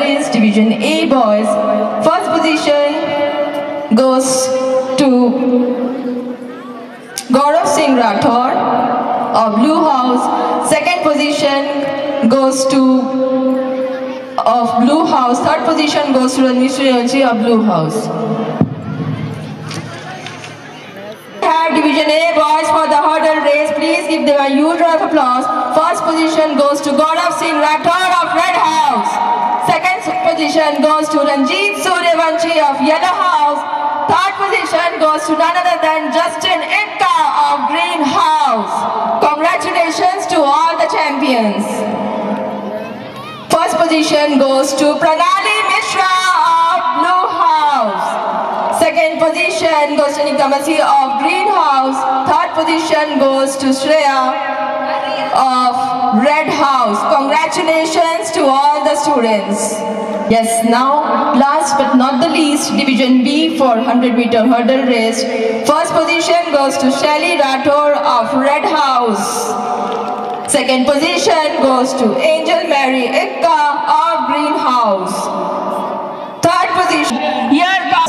Race Division A boys. First position goes to Gaurav Singh Rathod of Blue House. Second position goes to of Blue House. Third position goes to Ranjit Sriyanshi of Blue House. Division A boys for the hurdle race. Please give them a huge round of applause. First position goes to Gaurav Singh Rathod of Red House. Second position goes to Ranjit Suryavanshi of Yellow House. Third position goes to none other than Justin Ikka of Green House. Congratulations to all the champions. First position goes to Pranali Mishra of Blue House. Second position goes to Nikamasi of Green House. Third position goes to Shreya of Red House. Congratulations to all the students. Yes, now last but not the least, Division B for 100-meter hurdle race. First position goes to Shelly Rathore of Red House. Second position goes to Angel Mary Ikka of Green House. Third position, here comes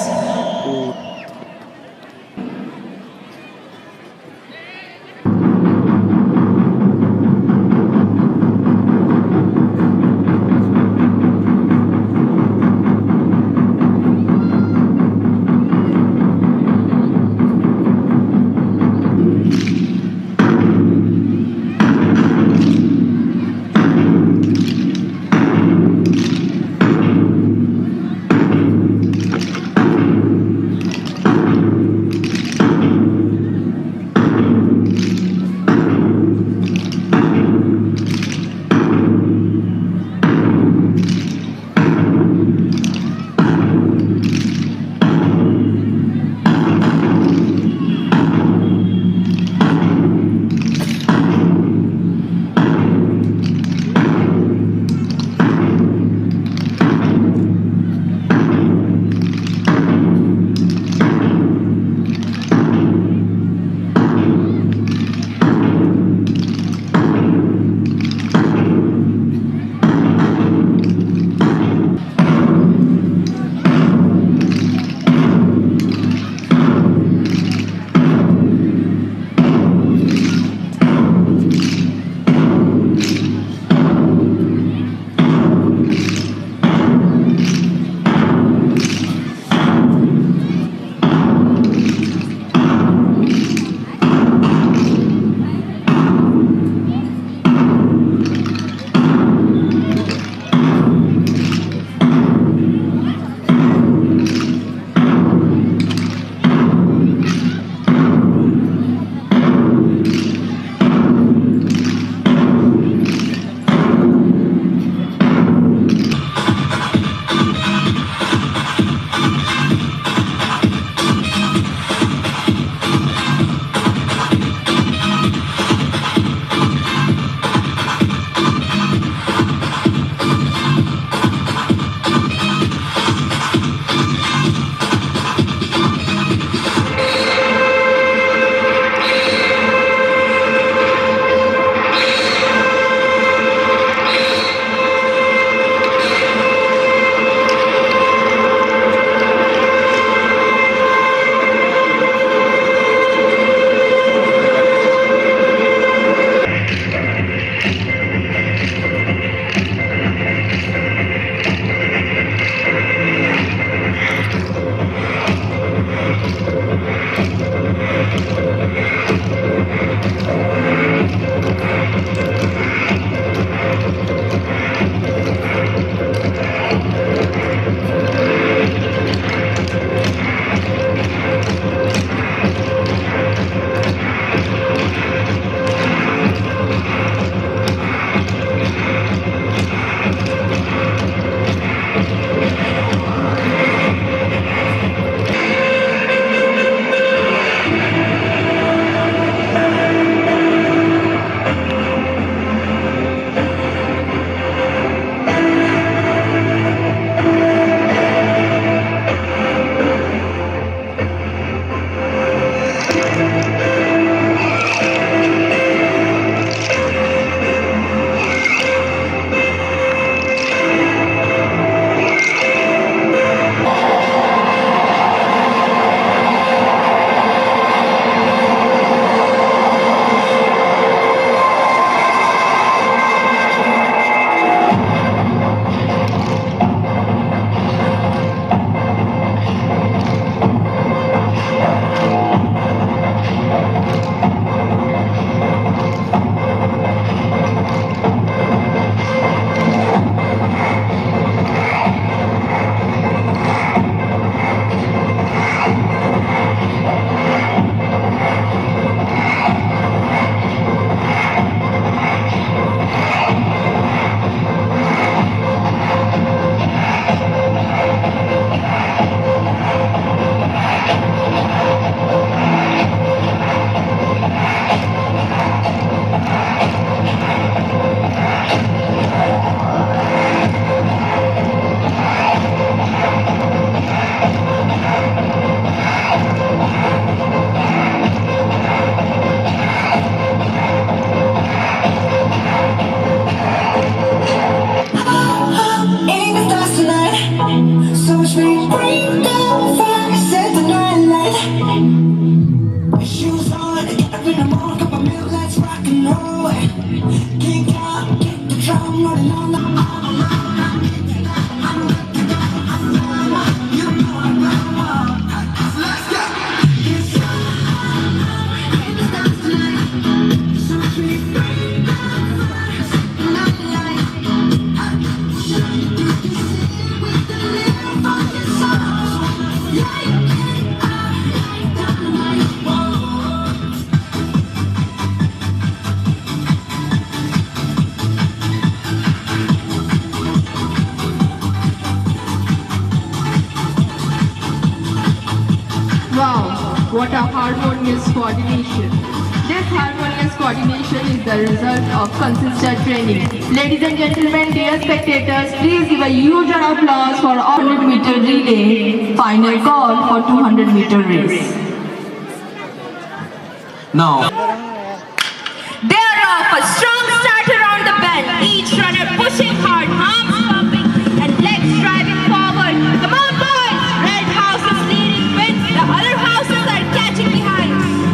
What a harmonious coordination. This harmonious coordination is the result of consistent training. Ladies and gentlemen, dear spectators, please give a huge round of applause for 100-meter relay. Final call for 200-meter race. Now, They are off, a strong start around the bend. Each runner pushing hard, arms pumping and legs driving forward. Come on boys! Red house is leading with the other houses are catching behind.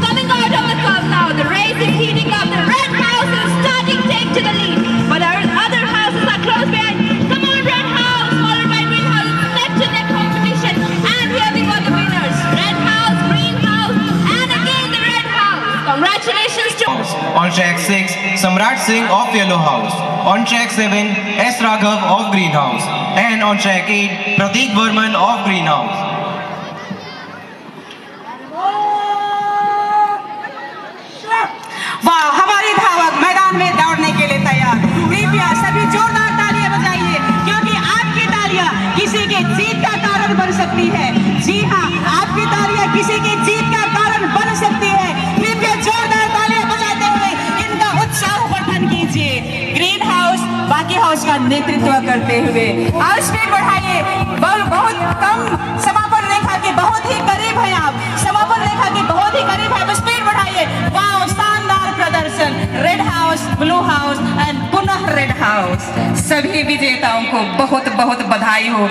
Coming out of the curve now, the race is heating up. The red house is starting take to the lead, but our other houses are close behind. Come on, red house, followed by green house. Neck to neck competition, and here we got the winners. Red house, green house, and again the red house. Congratulations to on track 6, Samrat Singh of Yellow House. On track 7, S. Raghav of Green House. And on track 8, Prateek Varman of Green House. वाह, हमारे धावक मैदान में दौड़ने के लिए तैयार। कृपया सभी जोरदार तालियां बजाइए, क्योंकि आपकी तालियां किसी के जीत का कारण बन सकती है। जी हाँ, आपकी तालियां किसी की जीत का कारण बन सकती है। कृपया जोरदार तालियां बजाते हुए इनका उत्साह वर्धन कीजिए। ग्रीन हाउस बाकी हाउस का नेतृत्व करते हुए और स्पीड बढ़ाइए। बहुत कम समापन रेखा के बहुत ही करीब है आप। समापन रेखा के बहुत ही करीब है, स्पीड बढ़ाइए। वाह, शानदार प्रदर्शन। Red house, blue house and पुनः रेड हाउस, सभी विजेताओं को बहुत बहुत बधाई हो।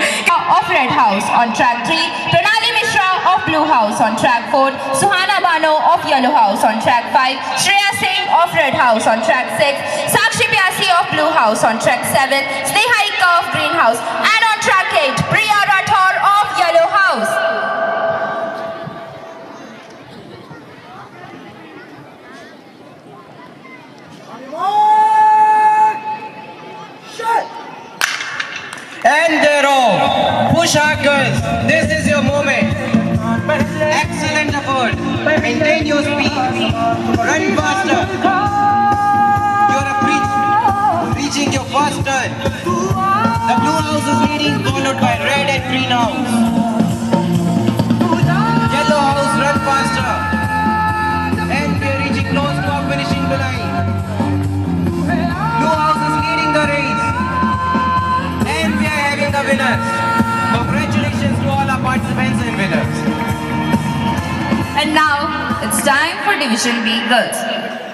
of Red House. On track 3, Pranali Mishra of Blue House. On track 4, Suhana Bano of Yellow House. On track 5, Shreya Singh of Red House. On track 6, Sakshi Pyasi of Blue House. On track 7, Sneha Ika of Green House. And on track 8, Priya Rathor of Yellow House. And they're off. Push hard, girls. This is your moment. Excellent effort. Maintain your speed. Run faster. You're reaching your first turn. The blue house is leading, followed by red and green house. Yellow house, run faster. And we're reaching close to our finishing line. Blue house is leading the race. And we are having the winners. Congratulations to all our participants and winners. And now it's time for Division B girls.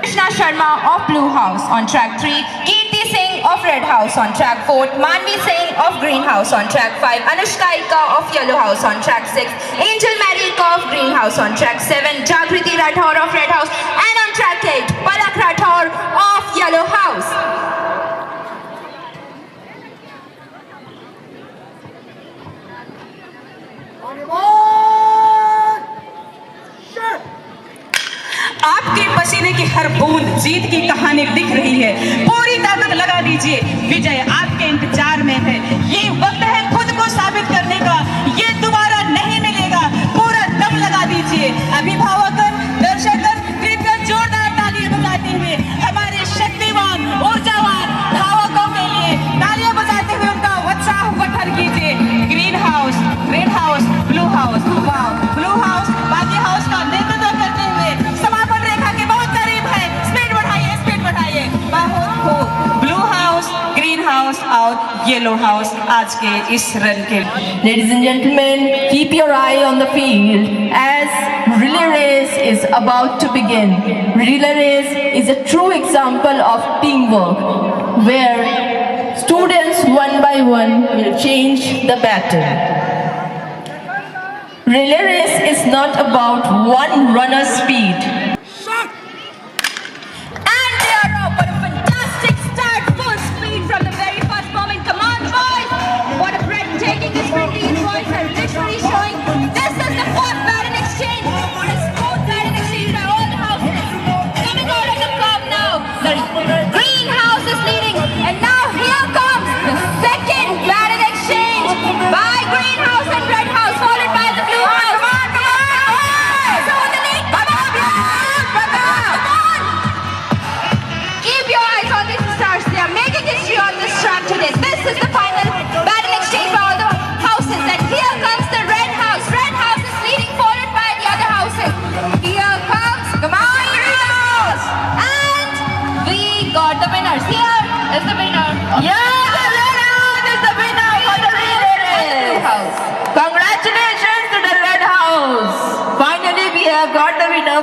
Krishna Sharma of Blue House. On track 3, Kirti Singh of Red House. On track 4, Manvi Singh of Green House. On track 5, Anushka Ika of Yellow House. On track 6, Angel Mary Ika of Green House. On track 7, Jagriti Rathor of Red House. And on track 8, Palak Rathor of Yellow House. आपके पसीने की हर बूंद जीत की कहानी लिख रही है। पूरी ताकत लगा दीजिए, विजय आपके इंतजार में है। ये वक्त है खुद को साबित करने का, ये दोबारा नहीं मिलेगा। पूरा दम लगा दीजिए। अभिभावकगण, दर्शकगण, कृपया जोरदार तालियां बजाते हुए हमारे शक्तिवान ऊर्जावान धावकों के लिए तालियां बजाते हुए उनका उत्साह वर्धन कीजिए। Green house, red house, blue house, वाह, ब्लू हाउस बाकी हाउस का नेतृत्व करते हुए समापन रेखा के बहुत करीब है। स्पीड बढ़ाइए, स्पीड बढ़ाइए। बहुत खूब। ब्लू हाउस, ग्रीन हाउस और येलो हाउस आज के इस रन के। Ladies and gentlemen, keep your eye on the field as relay race is about to begin. Relay race is a true example of teamwork where students one by one will change the battle. Relay race is not about one runner's speed. And they are off for a fantastic start, full speed from the very first moment. Come on, boys! What a breathtaking sprint these boys are literally showing. This is the fourth batting exchange. What a smooth batting exchange by all the houses. Coming out of the curve now. The green house is leading, and now here comes the second batting exchange by green house and red house, followed by the blue house. So the lead, come on,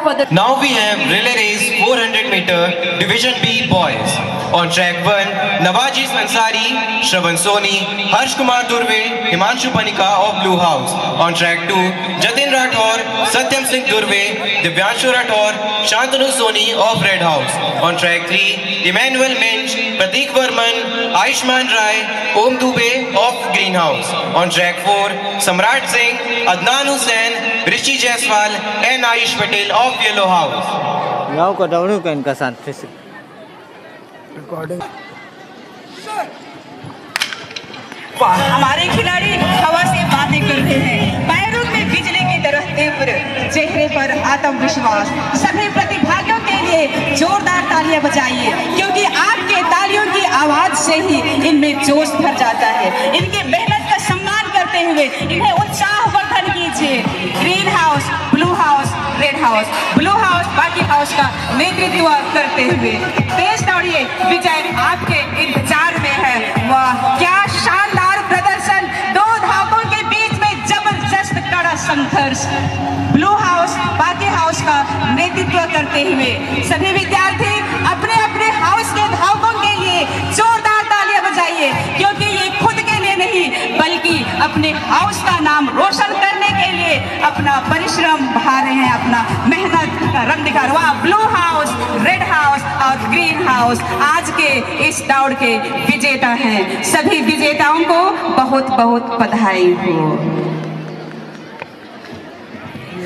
for the Now we have relay race 400 meter Division B boys. On track 1, Nawajis Ansari, Shravan Soni, Harsh Kumar Durve, Himanshu Panika of Blue House. On track 2, Jatin Rathore, Satyam Singh Durve, Divyanshu Rathore, Shantanu Soni of Red House. On track 3, Emmanuel Minch, Pratik Varman, Aishman Rai, Om Dubey of Green House. On track 4, Samrat Singh, Adnan Hussain, Rishi Jaiswal and Ayush Patel of Yellow House. गाँव को down का इनका साथ recording हमारे खिलाड़ी हवा से बातें करते हैं, पैरों में बिजली की तरह तीव्र, चेहरे पर आत्मविश्वास। सभी प्रतिभागियों के लिए जोरदार तालियां बजाइए, क्योंकि आपके तालियों की आवाज से ही इनमें जोश भर जाता है। इनके मेहनत का सम्मान करते हुए इन्हें उत्साहवर्धन कीजिए। Green house, blue house, red house, blue house बाकी हाउस का नेतृत्व करते हुए तेज दौड़िए, विजय आपके इंतजार में है। वाह क्या शानदार प्रदर्शन, दो धावकों के बीच में जबरदस्त कड़ा संघर्ष। ब्लू हाउस बाकी हाउस का नेतृत्व करते हुए सभी विद्यार्थी अपने अपने हाउस के धावकों के लिए जोरदार तालियां बजाइए, क्योंकि ये खुद के लिए नहीं बल्कि अपने हाउस का नाम रोशन करने के लिए अपना परिश्रम बढ़ा रहे हैं, अपना मेहनत का रंग दिखा रहे हैं। ब्लू हाउस, रेड हाउस और ग्रीन हाउस आज के इस दौड़ के विजेता हैं। सभी विजेताओं को बहुत बहुत बधाई हो।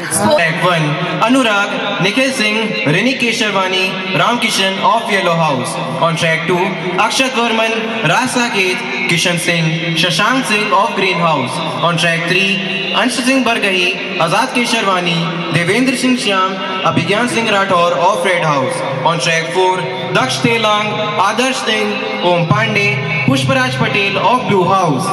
Track 1, Anurag, Nikhil Singh, Rini Kesharwani, Ram Kishan of Yellow House. On track 2, Akshat Varman, Raj Saket, Kishan Singh, Shashank Singh of Green House. On track 3, Ansh Singh Bargahi, Azad Kesharwani, Devendra Singh Shyam, Abhigyan Singh Rathore of Red House. On track 4, Daksh Telang, Adarsh Singh, Om Pandey, Pushparaj Patel of Blue House.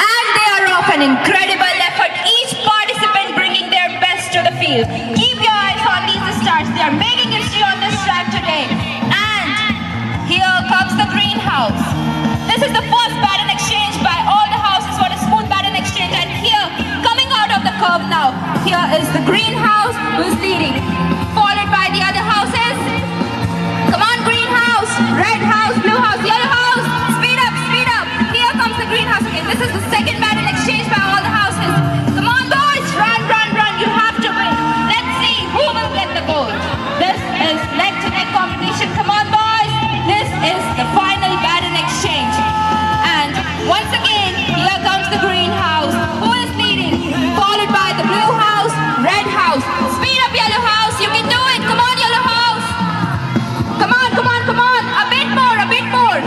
And they are off an incredible effort, each participant bringing their best to the field. Keep your eyes on these stars, they are making history on this track today. And here comes the green house. This is the first baton exchange by all the houses for a smooth baton exchange. And here, coming out of the curve now, here is the green house who is leading, followed by the other houses. Come on, green house, red house, blue house, yellow house. Speed up, speed up. Here comes the green house. Okay, this is the second baton exchange by all the houses. Come on, boys, run, run, run. You have to win. Let's see who will get the gold. This is neck-to-neck competition. Come on, boys. This is the final baton exchange. And once again, here comes the green house, who is leading, followed by the blue house, red house. Speed up, yellow house. You can do it. Come on, yellow house. Come on, come on, come on. A bit more, a bit more.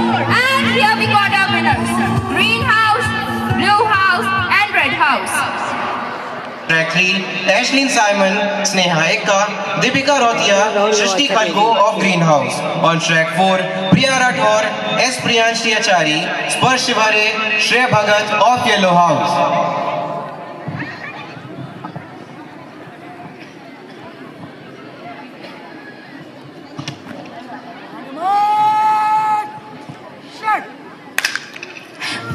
And here we got our winners. Green house, blue house, and red house. Track 3, Ashlyn Simon, Sneha Ekka, Deepika Rotia, Shrishti Khalgo of Green House. On track 4, Priya Rathore, S. Priyanshi Achari, Sparsh Shivare, Shreya Bhagat of Yellow House.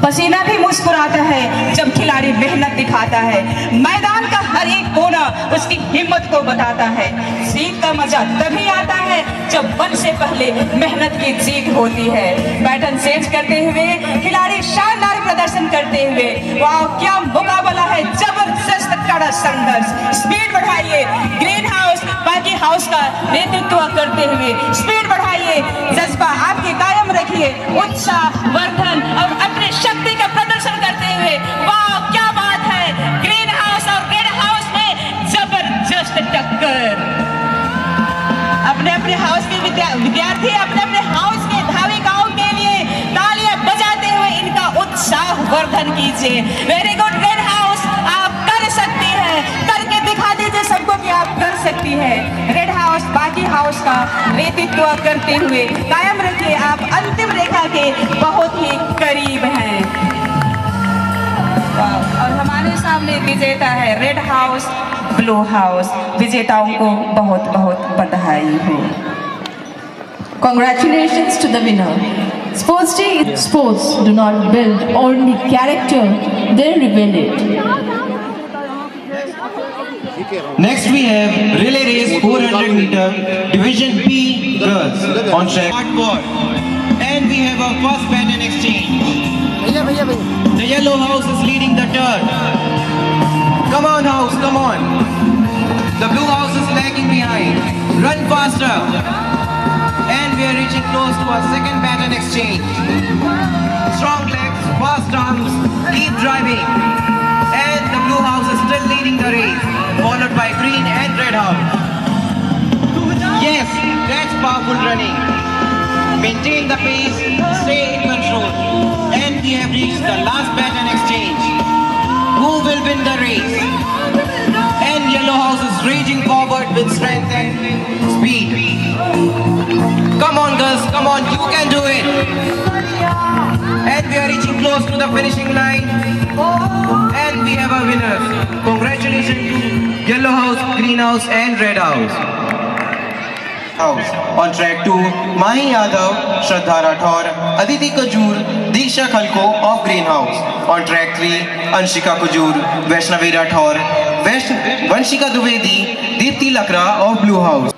पसीना भी मुस्कुराता है जब खिलाड़ी मेहनत दिखाता है। मैदान का हर एक कोना उसकी हिम्मत को बताता है। जीत का मजा तभी आता है जब वन से पहले मेहनत की जीत होती है। बैटन चेंज करते हुए खिलाड़ी शानदार प्रदर्शन करते हुए, वाह क्या मुकाबला है, जबरदस्त कड़ा संघर्ष। स्पीड बढ़ाइए, ग्रीन हाउस बाकी हाउस का नेतृत्व करते हुए स्पीड बढ़ाइए, जज्बा आपके कायम रखिए, उत्साह वर्धन और अपने शक्ति का प्रदर्शन करते हुए। वाह क्या बात है, ग्रीन हाउस और रेड हाउस में जबरदस्त टक्कर। अपने अपने हाउस के विद्यार्थी अपने अपने हाउस के धाविकाओं के लिए तालियां बजाते हुए इनका उत्साह वर्धन कीजिए। वेरी गुड रेड हाउस, आप कर सकती हैं, करके दिखा दीजिए सबको कि आप कर सकती है। रेड हाउस बाकी हाउस का नेतृत्व करते हुए कायम रखिए, आप अंतिम रेखा के बहुत ही करीब हैं। और हमारे सामने विजेता है रेड हाउस ब्लू हाउस विजेताओं को बहुत बहुत बधाई हो। Congratulations to the winner. Sports Day is sports do not build only character, they reveal it. Next we have relay race 400 meter division B girls on track hardcore. And we have our first pattern exchange. The yellow house is leading the turn. Come on house, come on. The blue house is lagging behind. Run faster. And we are reaching close to our second pattern exchange. Strong legs, fast arms, keep driving. And the blue house is still leading the race, followed by green and red house. Yes, that's powerful running. Maintain the pace, stay in control. And we have reached the last pattern exchange. Who will win the race? And yellow house is raging forward with strength and speed. Come on girls, come on, you can do it. And we are reaching close to the finishing line. And we have our winners. Congratulations to yellow house, green house and red house. On track 2, Mahi Yadav, Shraddha Rathore, Aditi Kajur, Diksha Khalko of Green House. On track 3, Anshika Kajur, Vaishnavi Rathore, Vanshika Duvedi, Deepti Lakra of Blue House.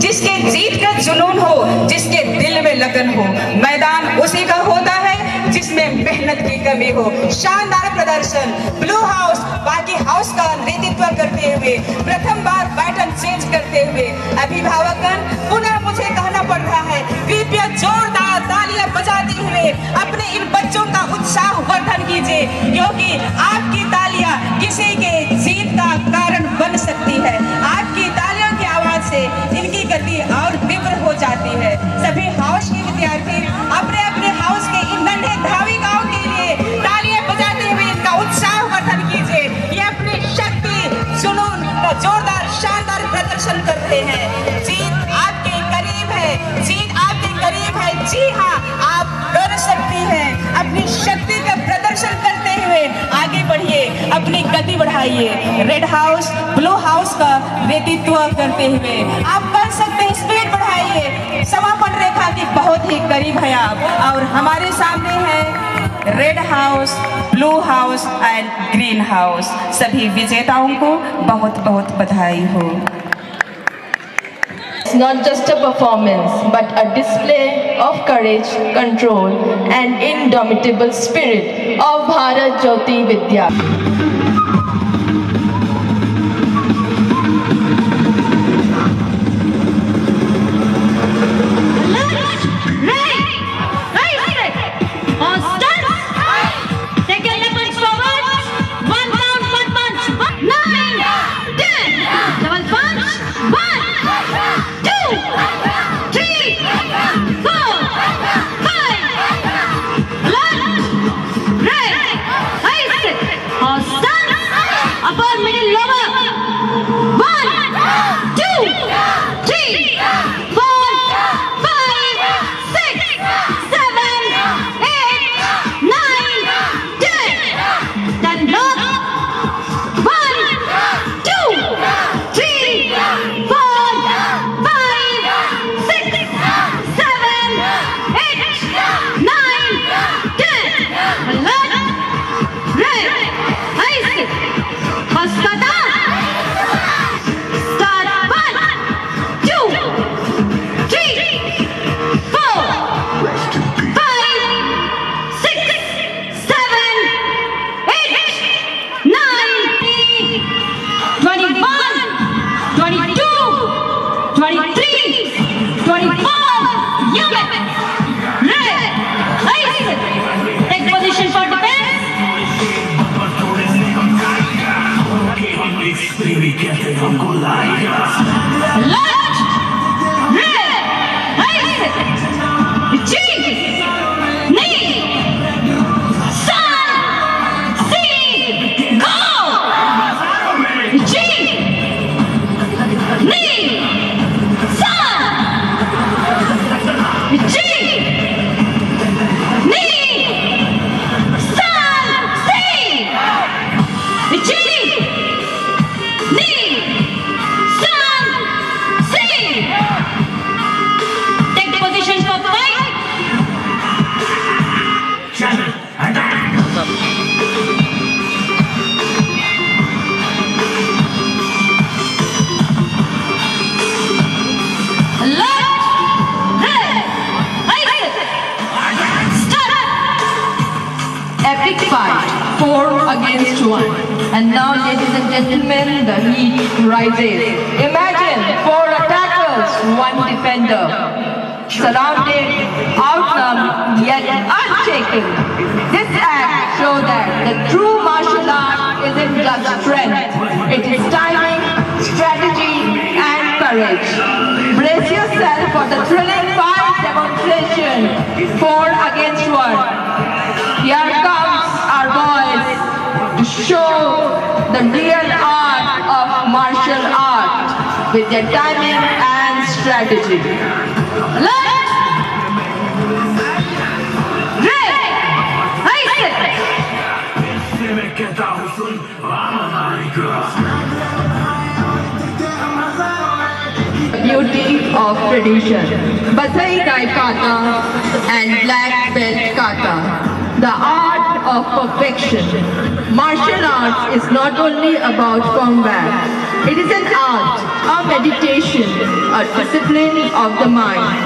जिसके जीत का जुनून हो, जिसके दिल में लगन हो, मैदान उसी का होता है जिसमें मेहनत की कमी हो। शानदार प्रदर्शन, ब्लू हाउस बाकी हाउस का नेतृत्व करते हुए प्रथम बार पैटर्न चेंज करते हुए अभिभावकगण पुनः मुझे कहना पड़ रहा है, कृपया जोरदार तालियां बजाते हुए अपने इन बच्चों का उत्साह वर्धन कीजिए, क्योंकि आपकी तालियां किसी के जीत का कारण बन सकती है। आपकी तालियों की आवाज से इनकी गति और तीव्र हो जाती है। सभी हाउस के विद्यार्थी अपने अपने हाउस के इन नन्हे धाविकाओं के लिए तालियां बजाते हुए इनका उत्साह वर्धन कीजिए। ये अपनी शक्ति जुनून का जोरदार शानदार प्रदर्शन करते हैं। जीत आपके करीब है, जीत आपके करीब है। जी हाँ, आप कर सकती हैं। अपनी शक्ति का प्रदर्शन करते हुए आगे बढ़िए, अपनी गति बढ़ाइए। रेड हाउस ब्लू हाउस का नेतृत्व करते हुए आप कर सकते हैं। स्पीड बढ़ाइए, समापन रेखा के बहुत ही करीब है आप। और हमारे सामने है red house, blue house and green house. सभी विजेताओं को बहुत बहुत बधाई हो। It's not just a performance, but a display of courage, control, and indomitable spirit of Bharat Jyoti Vidya. G against 1. And now, ladies and gentlemen, the heat rises. Imagine 4 attackers, 1 defender. Surrounded, outnumbered, yet unshaken. This act shows that the true martial art isn't just strength. It is timing, strategy, and courage. Brace yourself for the thrilling fight demonstration, 4 against 1. Here comes our boys to show the real art of martial art with their timing and strategy. Let's beauty of tradition. Basai Dai Kata and Black Belt Kata. The art of perfection. Martial arts is not only about combat. It is an art, a meditation, a discipline of the mind.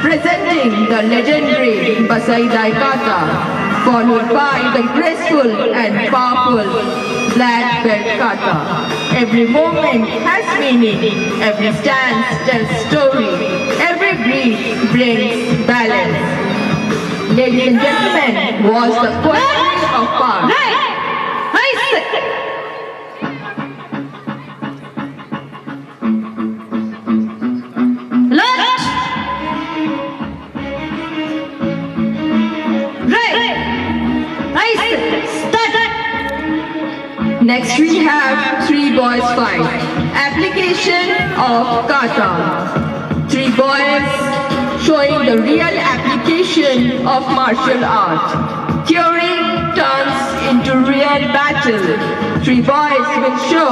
Presenting the legendary Basai Dai Kata, followed by the graceful and powerful Black Belt Kata. Every moment has meaning, every stance tells story, every breath brings balance. Ladies and gentlemen, was the poetry of power. Next we have 3 boys fight. Application of kata. 3 boys showing the real application of martial art. Theory turns into real battle. 3 boys will show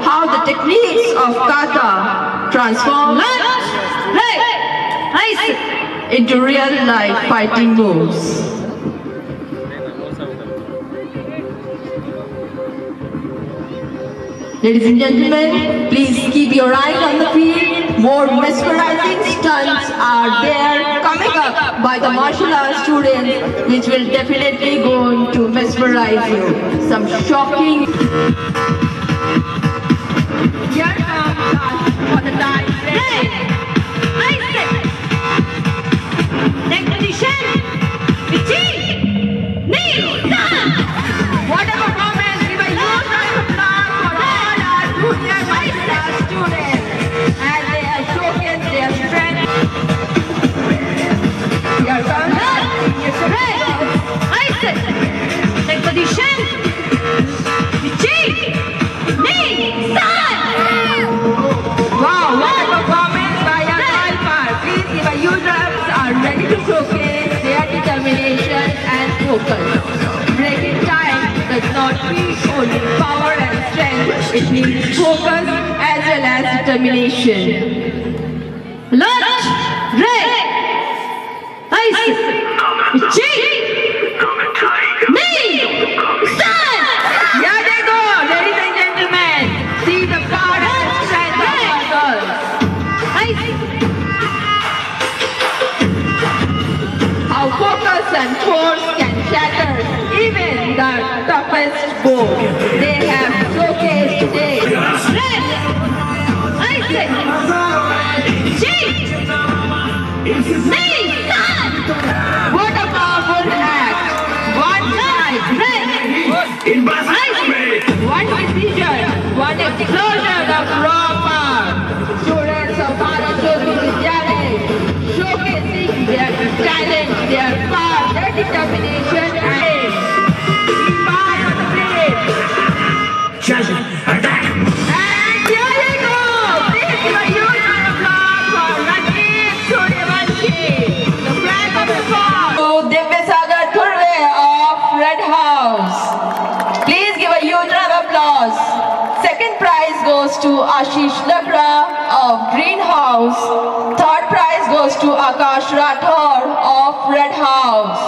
how the techniques of kata transform into real life fighting moves. Ladies and gentlemen, please keep your eyes on the field. More mesmerizing stunts are there coming up by the martial arts students, which will definitely go on to mesmerize you. Some shocking. Here comes us for the time. Next position, Vijay, knee, down. What a performance! Give a huge round of applause for all our junior martial arts students as they have showcased their strength. Here comes Next position, Vijay, knee, down. Wow, what a performance by our golfer. Please give a huge round. Are ready to showcase their determination and focus. Breaking time does not mean only power and strength. It means focus as well as determination. Lunge, red, ice, Vijay, knee, down. Here they go, ladies and gentlemen. See the power and strength of our girls. How focus and force can shatter even the toughest bow. They have showcased today. Red, ice, Vijay, knee, down. What a powerful act. One strike, one decision, one explosion of raw power. Students of Bharat Jyoti Vidyalaya showcasing their talent, their power, their determination and aim. Power of the blade. And here they go. Please give a huge round of applause for Ranveer Suryavanshi, the flag of the fall. To Divya Sagar Thurve of Red House. Please give a huge round of applause. Second prize goes to Ashish Lakra of Green House. Third prize goes to Akash Rathore of Red House.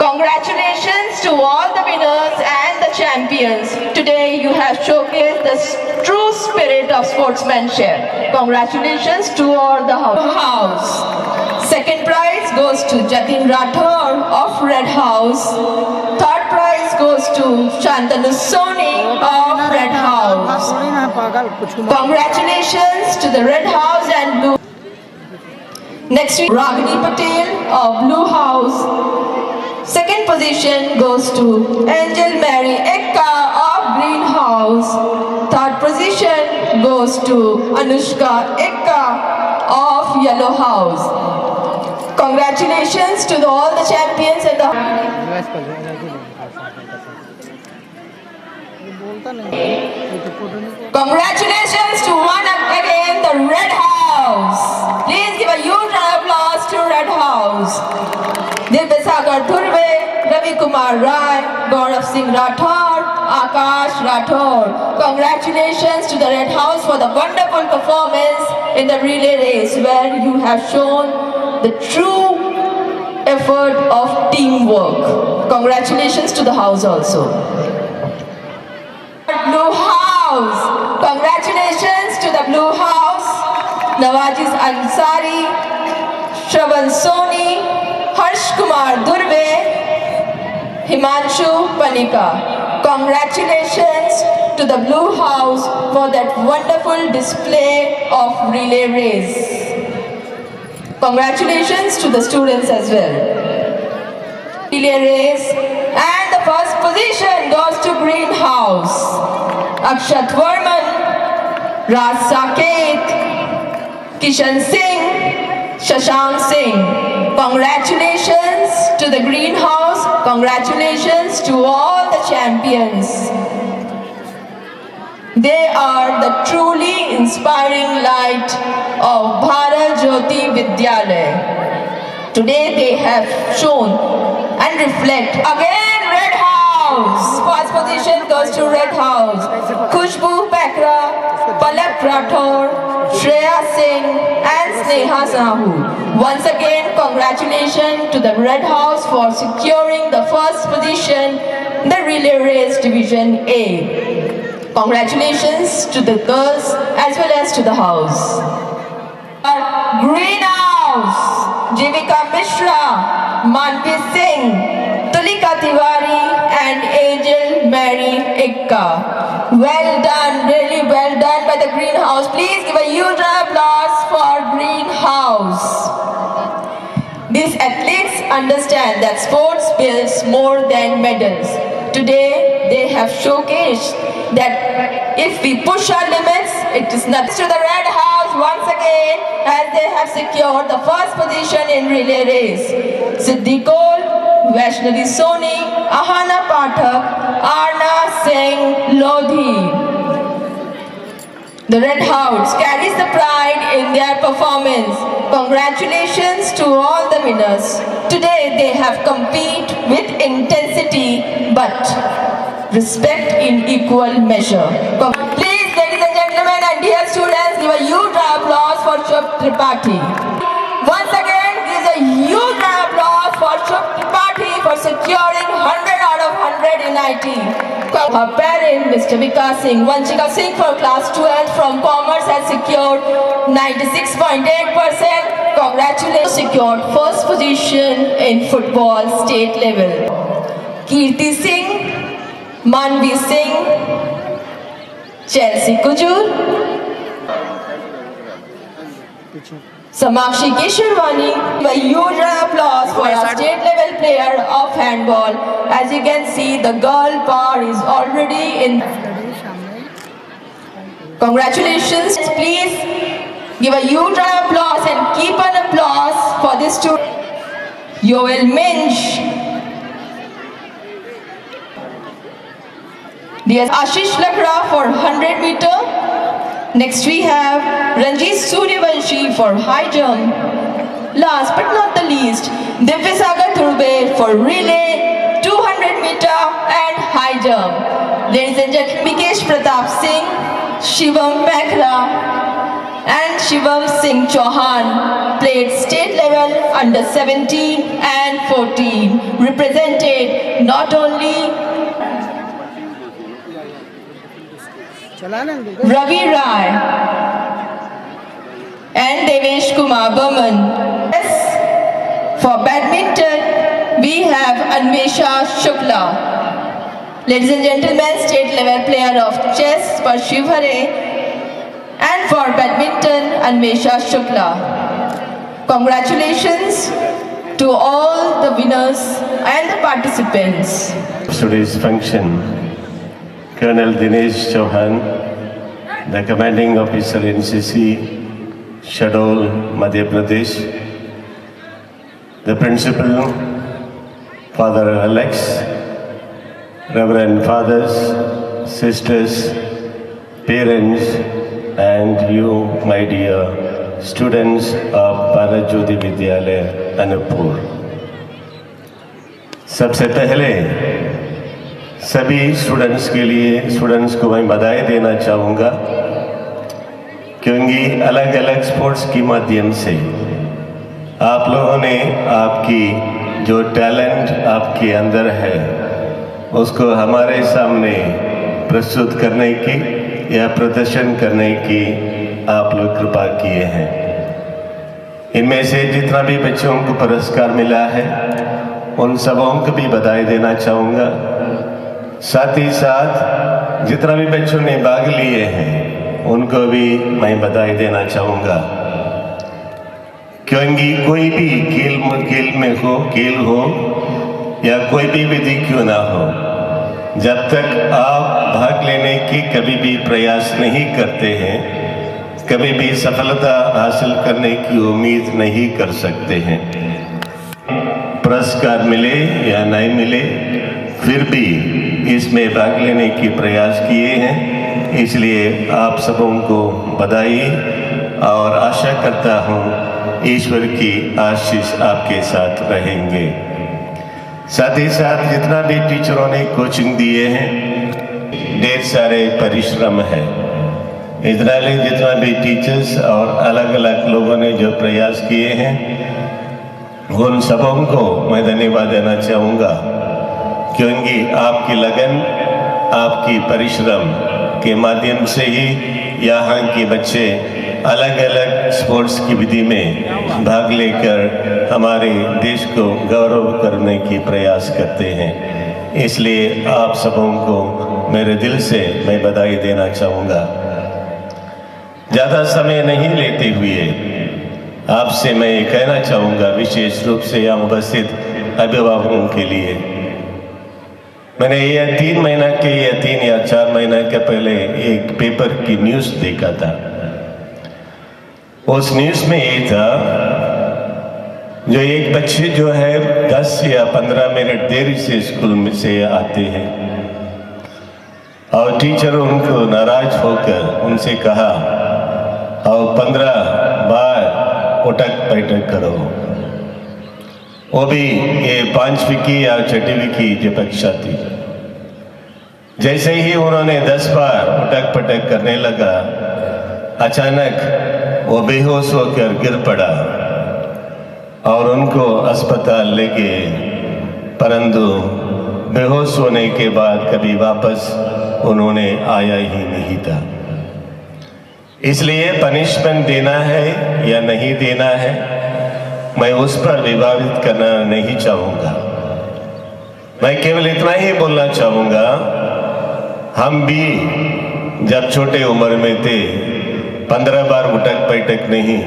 Congratulations to all the winners and the champions. Today you have showcased the true spirit of sportsmanship. Congratulations to all the house. Second prize goes goes to Jatin Rathore of Red House. Third prize goes to Shantanu Soni of Red House. Congratulations to the Red House and Blue. Next week, Ragini Patel of Blue House. Second position goes to Angel Mary Ekka of Green House. Third position goes to Anushka Ekka of Yellow House. Congratulations to all the champions and the Congratulations to one again, the Red House. Please give a huge round of applause to Red House. Divyasagar Dhurve, Ravi Kumar Rai, Gaurav Singh Rathore, Akash Rathore. Congratulations to the Red House for the wonderful performance in the relay race where you have shown the true effort of teamwork. Congratulations to the house also. Blue House. Congratulations to the Blue House. Nawajis Ansari, Shravan Soni, Harsh Kumar Durve, Himanshu Panika. Congratulations to the Blue House for that wonderful display of relay race. Congratulations to the students as well. Relay race, and the first position goes to Green House. Akshat Varman, Raj Saket, Kishan Singh, Shashank Singh. Congratulations to the Green House. Congratulations to all the champions. They are the truly inspiring light of Bharat Jyoti Vidyalaya. Today they have shown and reflect. Again, Red House. First position goes to Red House. Khushbu Pakra, Palak Rathore, Shreya Singh and Sneha Sahu. Once again, congratulations to the Red House for securing the first position in the relay race division A. Congratulations to the girls as well as to the house. Green House, Jivika Mishra, Manpreet Singh, Tulika Tiwari and Angel Mary Ekka. Well done, really well done by the Green House. Please give a huge round of applause for Green House. These athletes understand that sports builds more than medals. Today, they have showcased that if we push our limits, it is nothing. To the Red House once again as they have secured the first position in relay race. Siddhi Kaul, Vaishnavi Soni, Ahana Pathak, Arna Singh Lodhi. The Red House carries the pride in their performance. Congratulations to all the winners. Today they have competed with intensity but respect in equal measure. Please, ladies and gentlemen and dear students, give a huge round of applause for Shubh Tripathi. Once again, give a huge round of applause for Shubh Tripathi for securing 100 out of 100 in IT. Her parent, Mr. Vikas Singh, Vanchika Singh for class 12 from Commerce has secured 96.8%. Congratulations, secured first position in football state level. Kirti Singh, Manvi Singh, Chelsea Kujur, Samakshi Keshwarwani. A huge round of applause for our state level player of handball. As you can see, the girl power is already in. Congratulations. Please give a huge round of applause and keep an applause for this student. Yoel Minch. There's Ashish Lakra for 100 meter. Next we have Ranjit Suryavanshi for high jump. Last but not the least, Divyasagar Dhurve for relay, 200 meter and high jump. Ladies and gentlemen, Mikesh Pratap Singh, Shivam Pakra and Shivam Singh Chauhan played state level under 17 and 14. Represented not only Ravi Rai and Devesh Kumar Burman. For badminton, we have Anvesha Shukla. Ladies and gentlemen, state level player of chess for Shivhare, and for badminton, Anvesha Shukla. Congratulations to all the winners and the participants. Today's function, Colonel Dinesh Chauhan, the commanding officer NCC, Shadol, Madhya Pradesh, the principal, Father Alex, Reverend Fathers, Sisters, parents, and you, my dear students of Bharat Jyoti Vidyalaya, Anupur. सबसे पहले सभी students को मैं बधाई देना चाहूँगा, क्योंकि अलग अलग स्पोर्ट्स के माध्यम से आप लोगों ने आपकी जो टैलेंट आपके अंदर है उसको हमारे सामने प्रस्तुत करने की या प्रदर्शन करने की आप लोग कृपा किए हैं। इनमें से जितना भी बच्चों को पुरस्कार मिला है उन सबों को भी बधाई देना चाहूँगा। साथ ही साथ जितना भी बच्चों ने भाग लिए हैं उनको भी मैं बधाई देना चाहूँगा, क्योंकि कोई भी खेल हो या कोई भी विधि क्यों ना हो, जब तक आप भाग लेने की कभी भी प्रयास नहीं करते हैं, कभी भी सफलता हासिल करने की उम्मीद नहीं कर सकते हैं। पुरस्कार मिले या नहीं मिले, फिर भी इसमें भाग लेने की प्रयास किए हैं, इसलिए आप सबों को बधाई और आशा करता हूँ ईश्वर की आशीष आपके साथ रहेंगे। साथ ही साथ जितना भी टीचरों ने कोचिंग दिए हैं, ढेर सारे परिश्रम है। जितना भी टीचर्स और अलग अलग लोगों ने जो प्रयास किए हैं उन सबों को मैं धन्यवाद देना चाहूँगा, क्योंकि आपकी लगन, आपकी परिश्रम के माध्यम से ही यहाँ के बच्चे अलग अलग स्पोर्ट्स की विधि में भाग लेकर हमारे देश को गौरव करने की प्रयास करते हैं। इसलिए आप सबों को मेरे दिल से मैं बधाई देना चाहूँगा। ज़्यादा समय नहीं लेते हुए आपसे मैं ये कहना चाहूँगा, विशेष रूप से यहाँ उपस्थित अभिभावकों के लिए, मैंने ये 3 महीना के या 3 या 4 महीना के पहले एक पेपर की न्यूज़ देखा था। उस न्यूज़ में ये था, जो एक बच्चे जो है 10 या 15 मिनट देरी से स्कूल में से आते हैं और टीचर उनको नाराज होकर उनसे कहा और 15 बार उठक बैठक करो, वो भी ये 5वीं की या 6वीं की जो कक्षा थी। जैसे ही उन्होंने 10 बार उठक पटक करने लगा, अचानक वो बेहोश होकर गिर पड़ा और उनको अस्पताल ले गए, परंतु बेहोश होने के बाद कभी वापस उन्होंने आया ही नहीं था। इसलिए पनिशमेंट देना है या नहीं देना है, मैं उस पर विवादित करना नहीं चाहूँगा। मैं केवल इतना ही बोलना चाहूँगा, हम भी जब छोटे उम्र में थे 15 बार उठक बैठक नहीं,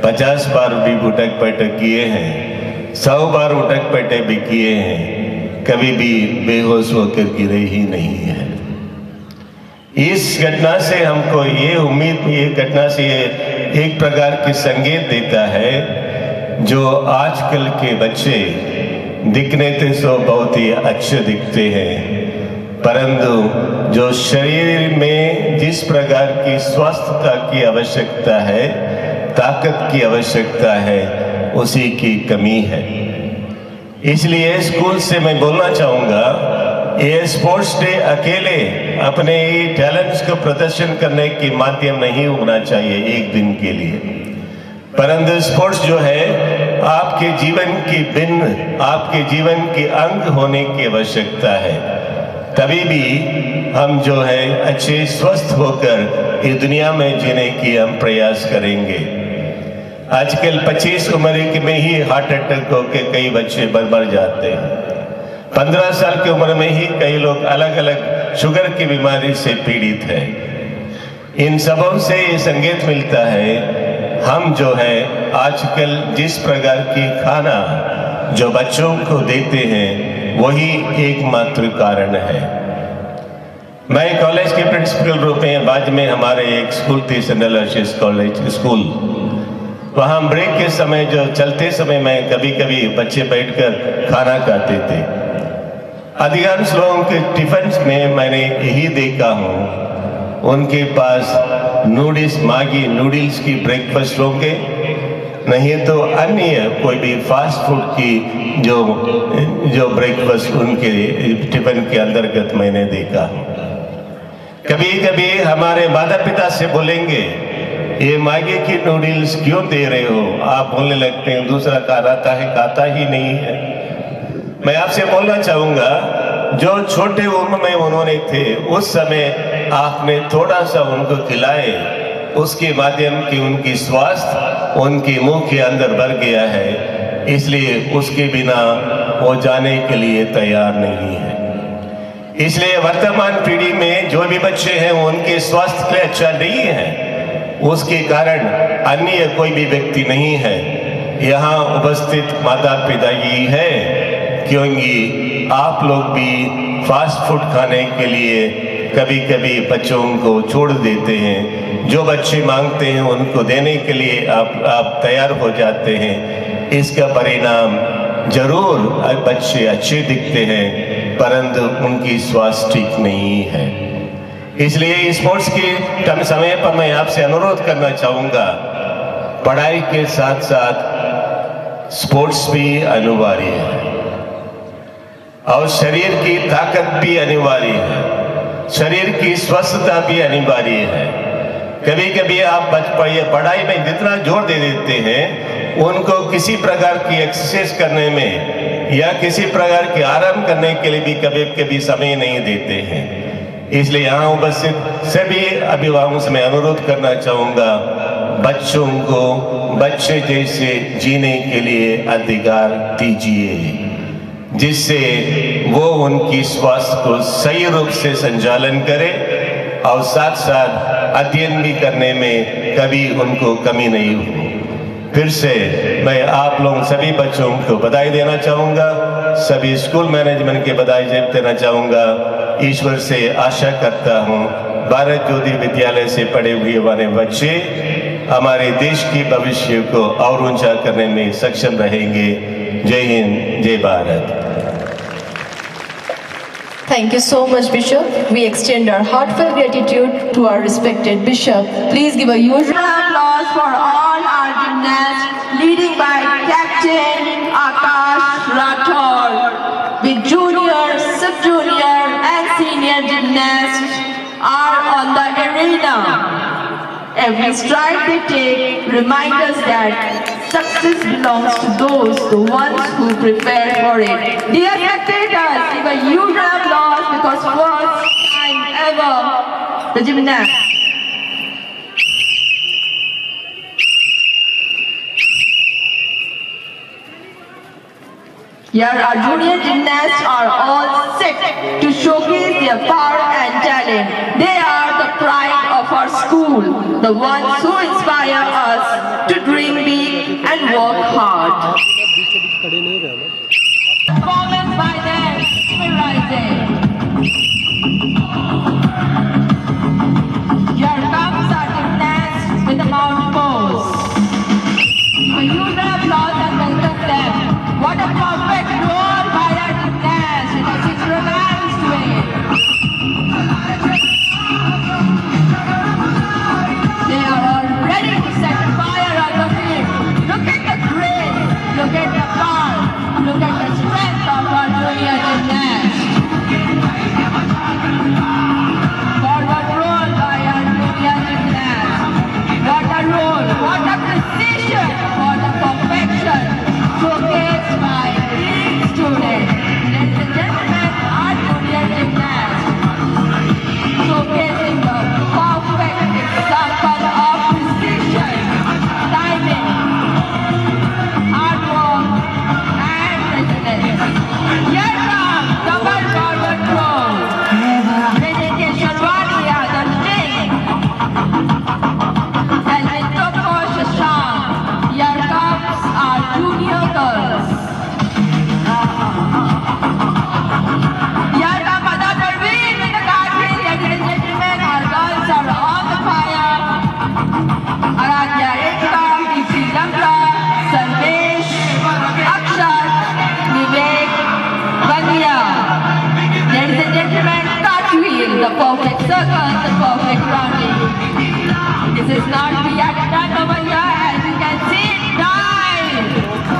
50 बार भी उठक बैठक किए हैं, 100 बार उठक बैठक भी किए हैं, कभी भी बेहोश होकर गिरे ही नहीं है। इस घटना से हमको ये घटना से एक प्रकार की संकेत देता है, जो आजकल के बच्चे दिखने तो बहुत ही अच्छे दिखते हैं, परंतु जो शरीर में जिस प्रकार की स्वास्थ्यता की आवश्यकता है, ताकत की आवश्यकता है, उसी की कमी है। इसलिए स्कूल से मैं बोलना चाहूँगा, ये स्पोर्ट्स डे अकेले अपने टैलेंट्स को प्रदर्शन करने के माध्यम नहीं होना चाहिए एक दिन के लिए, परंतु स्पोर्ट्स जो है आपके जीवन की भिन्न, आपके जीवन के अंग होने की आवश्यकता है। तभी भी हम जो है अच्छे स्वस्थ होकर इस दुनिया में जीने की हम प्रयास करेंगे। आजकल 25 उम्र में ही हार्ट अटैक होके कई बच्चे मर जाते हैं। 15 साल की उम्र में ही कई लोग अलग अलग शुगर की बीमारी से पीड़ित हैं। इन सबों से ये संकेत मिलता है हम जो है आजकल जिस प्रकार की खाना जो बच्चों को देते हैं वही एकमात्र कारण है। मैं कॉलेज के प्रिंसिपल रूप में बाद में हमारे एक स्कूल थी सेंट्रल आशीष कॉलेज स्कूल, वहाँ ब्रेक के समय जो चलते समय मैं कभी कभी बच्चे बैठकर खाना खाते थे। अधिकांश लोगों के टिफिन में मैंने यही देखा हूँ उनके पास नूडल्स की ब्रेकफास्ट होंगे, नहीं तो अन्य कोई भी फास्ट फूड की जो ब्रेकफास्ट उनके टिफिन के अंतर्गत मैंने देखा। कभी कभी हमारे माता पिता से बोलेंगे ये मैगी की नूडल्स क्यों दे रहे हो, आप बोलने लगते हैं दूसरा खाता ही नहीं है। मैं आपसे बोलना चाहूंगा जो छोटे उम्र में उन्होंने थे उस समय आपने थोड़ा सा उनको खिलाए, उसके माध्यम की उनकी स्वास्थ्य उनके मुंह के अंदर भर गया है, इसलिए उसके बिना वो जाने के लिए तैयार नहीं है। इसलिए वर्तमान पीढ़ी में जो भी बच्चे हैं उनके स्वास्थ्य के लिए अच्छा नहीं है, उसके कारण अन्य कोई भी व्यक्ति नहीं है। यहाँ उपस्थित माता पिता ही है, क्योंकि आप लोग भी फास्ट फूड खाने के लिए कभी कभी बच्चों को छोड़ देते हैं। जो बच्चे मांगते हैं उनको देने के लिए आप तैयार हो जाते हैं। इसका परिणाम जरूर बच्चे अच्छे दिखते हैं परंतु उनकी स्वास्थ्य ठीक नहीं है। इसलिए स्पोर्ट्स के समय पर मैं आपसे अनुरोध करना चाहूँगा, पढ़ाई के साथ साथ स्पोर्ट्स भी अनिवार्य है और शरीर की ताकत भी अनिवार्य है, शरीर की स्वस्थता भी अनिवार्य है। कभी कभी आप पढ़ाई में जितना जोर दे देते हैं उनको किसी प्रकार की एक्सरसाइज करने में या किसी प्रकार के आराम करने के लिए भी कभी कभी समय नहीं देते हैं। इसलिए यहाँ उपस्थित सभी अभिभावकों से मैं अनुरोध करना चाहूँगा, बच्चों को बच्चे जैसे जीने के लिए अधिकार दीजिए, जिससे वो उनकी स्वास्थ्य को सही रूप से संचालन करे और साथ साथ अध्ययन भी करने में कभी उनको कमी नहीं हो। फिर से मैं आप लोग सभी बच्चों को बधाई देना चाहूँगा, सभी स्कूल मैनेजमेंट के बधाई देना चाहूँगा। ईश्वर से आशा करता हूँ भारत ज्योति विद्यालय से पढ़े हुए वाले बच्चे हमारे देश की भविष्य को और ऊंचा करने में सक्षम रहेंगे। जय हिंद, जय Bharat. Thank you so much, Bishop. We extend our heartfelt gratitude to our respected Bishop. Please give a huge round of applause for all our gymnasts, leading by Captain Akash Rathore. With junior, sub-junior and senior gymnasts are on the arena. Every stride they take reminds us that success belongs to those, the ones who prepare for it. Dear spectators, give a huge round of applause because first time ever, the gymnasts. Here our junior gymnasts are all set to showcase their power and talent. They are the pride of our school, the ones who inspire us to dream big and work hard. Performance by them, mesmerizing. Here comes our gymnasts with the mount pose. A huge applause and welcome them. What a perfect roll by our gymnasts with a synchronized way. They are all ready to set fire on the field. Look at the grace, the circles the perfect rounding. This is not yet done over here, as you can see it dive.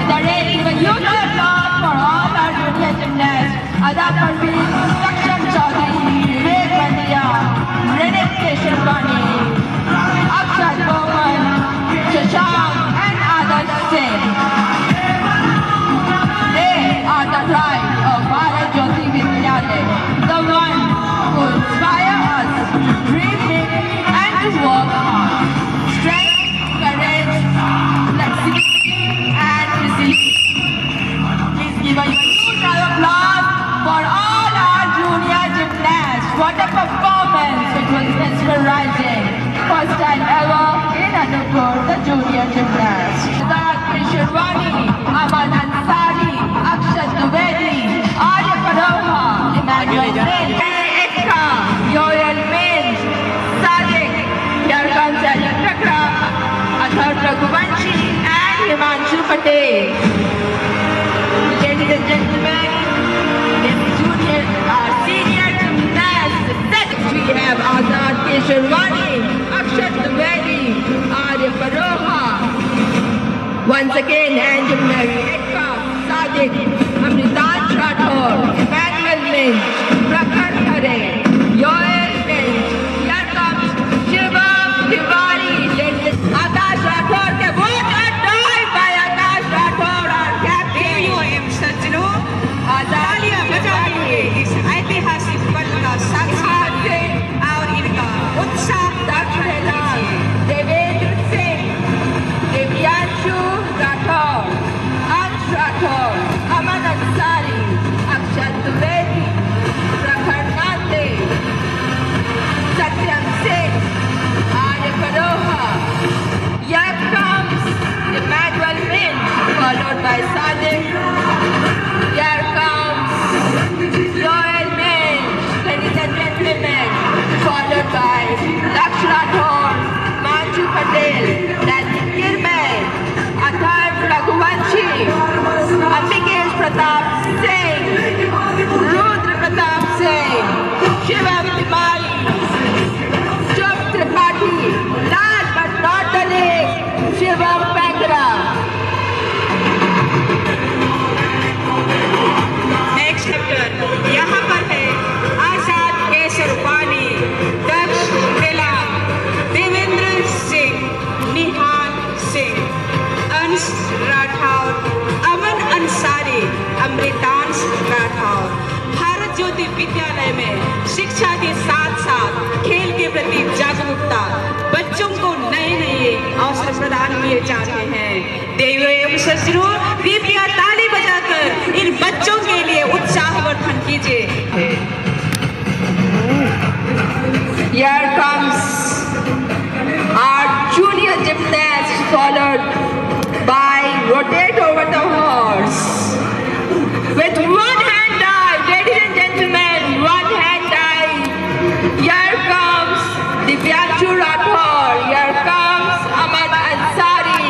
The race is a huge applause for all our junior gymnasts. Ada Parveen, Saksham Chaudhary, Vivek Bandiya, Renit Keshwani, Akshat Bowman, Shashank and Adarsh Singh. They are the pride of Bharat Jyoti Vidyalaya, the one who inspire us to dream big and to work hard. Strength, courage, flexibility and resilience. Please give a huge round of applause for all our junior gymnasts. What a performance! It was mesmerizing. First time ever in Anuppur, the junior gymnasts. Siddharth Keshwani, Aman Ansari, Akshat Dwivedi, Arya Paroha, Emmanuel Singh, Ekta, Yoel Minj, Sadiq, here comes Ajit Chakra, Athar Raghuvanshi and Himanshu Patel. Ladies and gentlemen, this junior, senior gymnasts, next we have Azad Keshwani, Akshat Dwivedi, Arya Paroha. Once again, Angel Mary Ekka, Sadiq, Amritansh Rathore, Emmanuel Minj, Prakhar Khare, Yoel Minj. Here comes Shivam Tiwari, Akash Rathore. What a dive by Akash Rathore, our captain. एम सज्जनों, तालियां बजाइए इस ऐतिहासिक पल का साक्षात और इनका उत्साह Dakshinelas, Devendra Singh, Divyanshu Rathore, Ansh Rathore, Aman Ansari, Akshat Dwivedi, Prakhar Nande, Satyam Singh, Arya Paroha. Here comes Emmanuel Minj, followed by Sadiq. Here comes Yoel Minj, ladies and gentlemen, followed by Laksh Rathore, Manju Patel, Nancy Kirmay, Athar Raghuvanshi, Ambikesh Pratap Singh, Rudra Pratap Singh, Shivam Tiwari, Shubh Tripathi, last but not the least, Shivam Pankra. Next chapter यहाँ पर है आजाद केशरवानी, दक्ष बेला, देवेंद्र सिंह, निहाल सिंह, अंश राठौर, अमन अंसारी, अमृतांश राठौर। भारत ज्योति विद्यालय में शिक्षा के साथ साथ खेल के प्रति जागरूकता, बच्चों को नए नए अवसर प्रदान किए जाते हैं। देवियों एवं सज्जनों, कृपया ताली बजाकर इन बच्चों के लिए उत्साहवर्धन कीजिए। Here comes our junior gymnast, followed by rotate over the horse. With one hand dive, ladies and gentlemen, one hand dive. Here comes Divyanshu Rathore. Here comes Aman Ansari.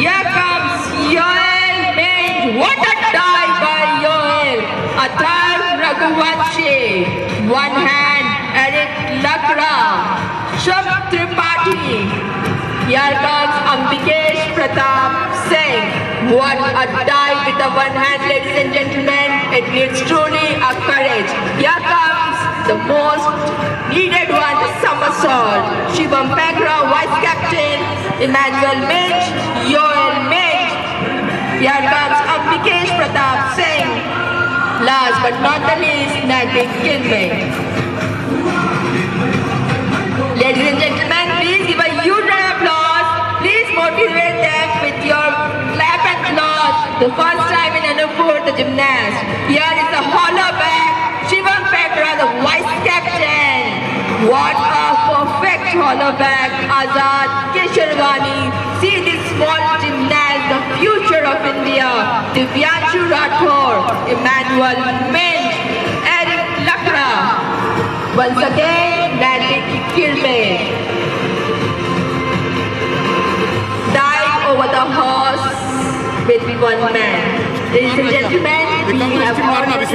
Here comes Yoel Minj. What a dive by Yoel. Athar Raghuvanshi. One hand, Eric Lakra. Shubh Tripathi. Here comes Ambikesh Pratap Singh. What a dive with the one hand, ladies and gentlemen. It needs truly a courage. Here comes the most needed one, the somersault. Shivam Pankra, vice captain. Emmanuel Minj, Yoel Minj. Here comes Ambikesh Pratap Singh. Last but not the least, Nancy Kirmay. Ladies and gentlemen, please give a huge round of applause. Please motivate them with your clap and applause. The first time in Anuppur, the gymnast. Here is the hollow bag, Shivam Pankra, the vice captain. What a perfect hollow bag, Azad Keshwani. See this small gymnast, the future of India. Divyanshu Rathore, Emmanuel Minj, Eric Lakra. Once again, Nancy Kirmay. Dive over the horse with one man. Ladies and gentlemen, we have already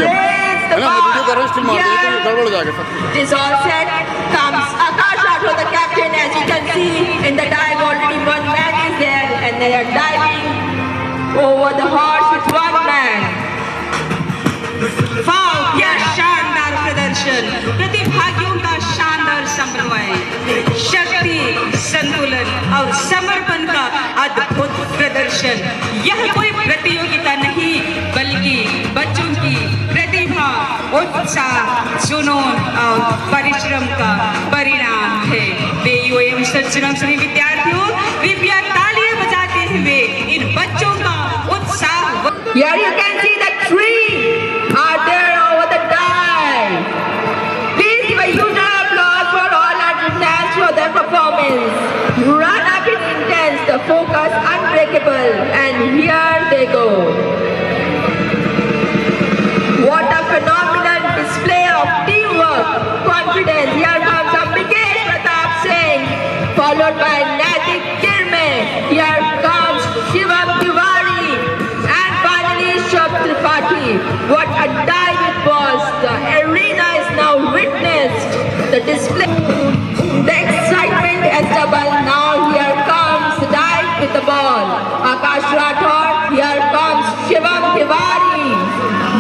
raised the है ना, मैं video कर रहा हूँ, still मार दे, तो ये ball. गड़बड़ हो जाएगा सब कुछ। It is all set. Comes Akash Rathore, the captain, as you can see in the dive already one man is there and they are diving over the horse with one man. वाह, क्या शानदार प्रदर्शन, प्रतिभागियों का शानदार समन्वय, शक्ति, संतुलन और समर्पण का अद्भुत प्रदर्शन। यह कोई प्रतियोगिता नहीं बल्कि बच्चों की प्रतिभा, उत्साह, जुनून और परिश्रम का परिणाम है। BUM सज्जनों सभी विद्यार्थियों, कृपया तालियां बजाते हुए इन बच्चों का उत्साह Here you can see the three are there over the dive. Please give a huge applause for all our gymnasts for their performance. You run up in intense, the focus unbreakable, and here they go. What a phenomenal display of teamwork, confidence. Here comes Ambikesh Pratap Singh, followed by Naitik Kirme. Here comes Shivam Tiwari, and finally Shab Tripathi. What a dive it was. The arena is now witnessed the display. The excitement has doubled. Now here comes the dive with the ball. Akash Rathore, here comes Shivam Tiwari.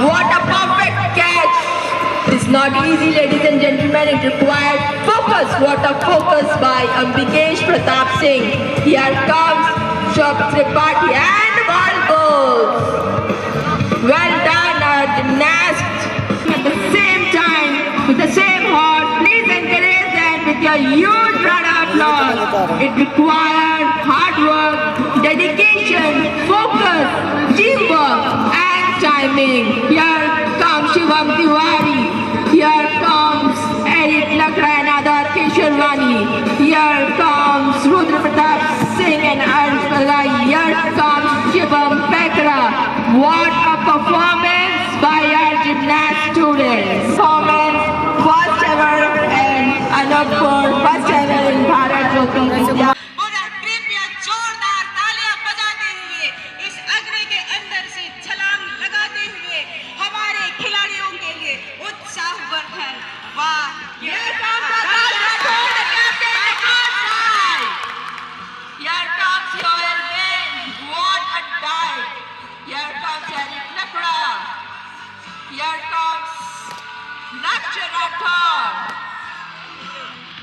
What a perfect catch! It's not easy, ladies and gentlemen. It required focus. What a focus by Ambikesh Pratap Singh. Here comes Shab Tripathi and the ball goes. Well done, our gymnasts. At the same time, with the same heart, please encourage them with your huge round of applause. It required hard work, dedication, focus, teamwork, and timing. Here comes Shivam Tiwari. Here comes Eric Lakra and Adar Keshwarwani. Here comes Rudra Pratap Singh and Arsh Palai. Here comes Shivam Pekra. What a performance by our gymnast students. Performance first ever and Anupur, first ever in Bharat Jyoti Vidya. और कृपया जोरदार तालियां बजाते हुए इस अग्नि के अंदर से छलांग लगाते हुए हमारे खिलाड़ियों के लिए उत्साहवर्धन। वाह, Here comes Akash Rathore, the captain, the first dive. Here comes Yoel Bain. What a dive. Here comes Eric Lakra. Here comes Lakshya Rathore.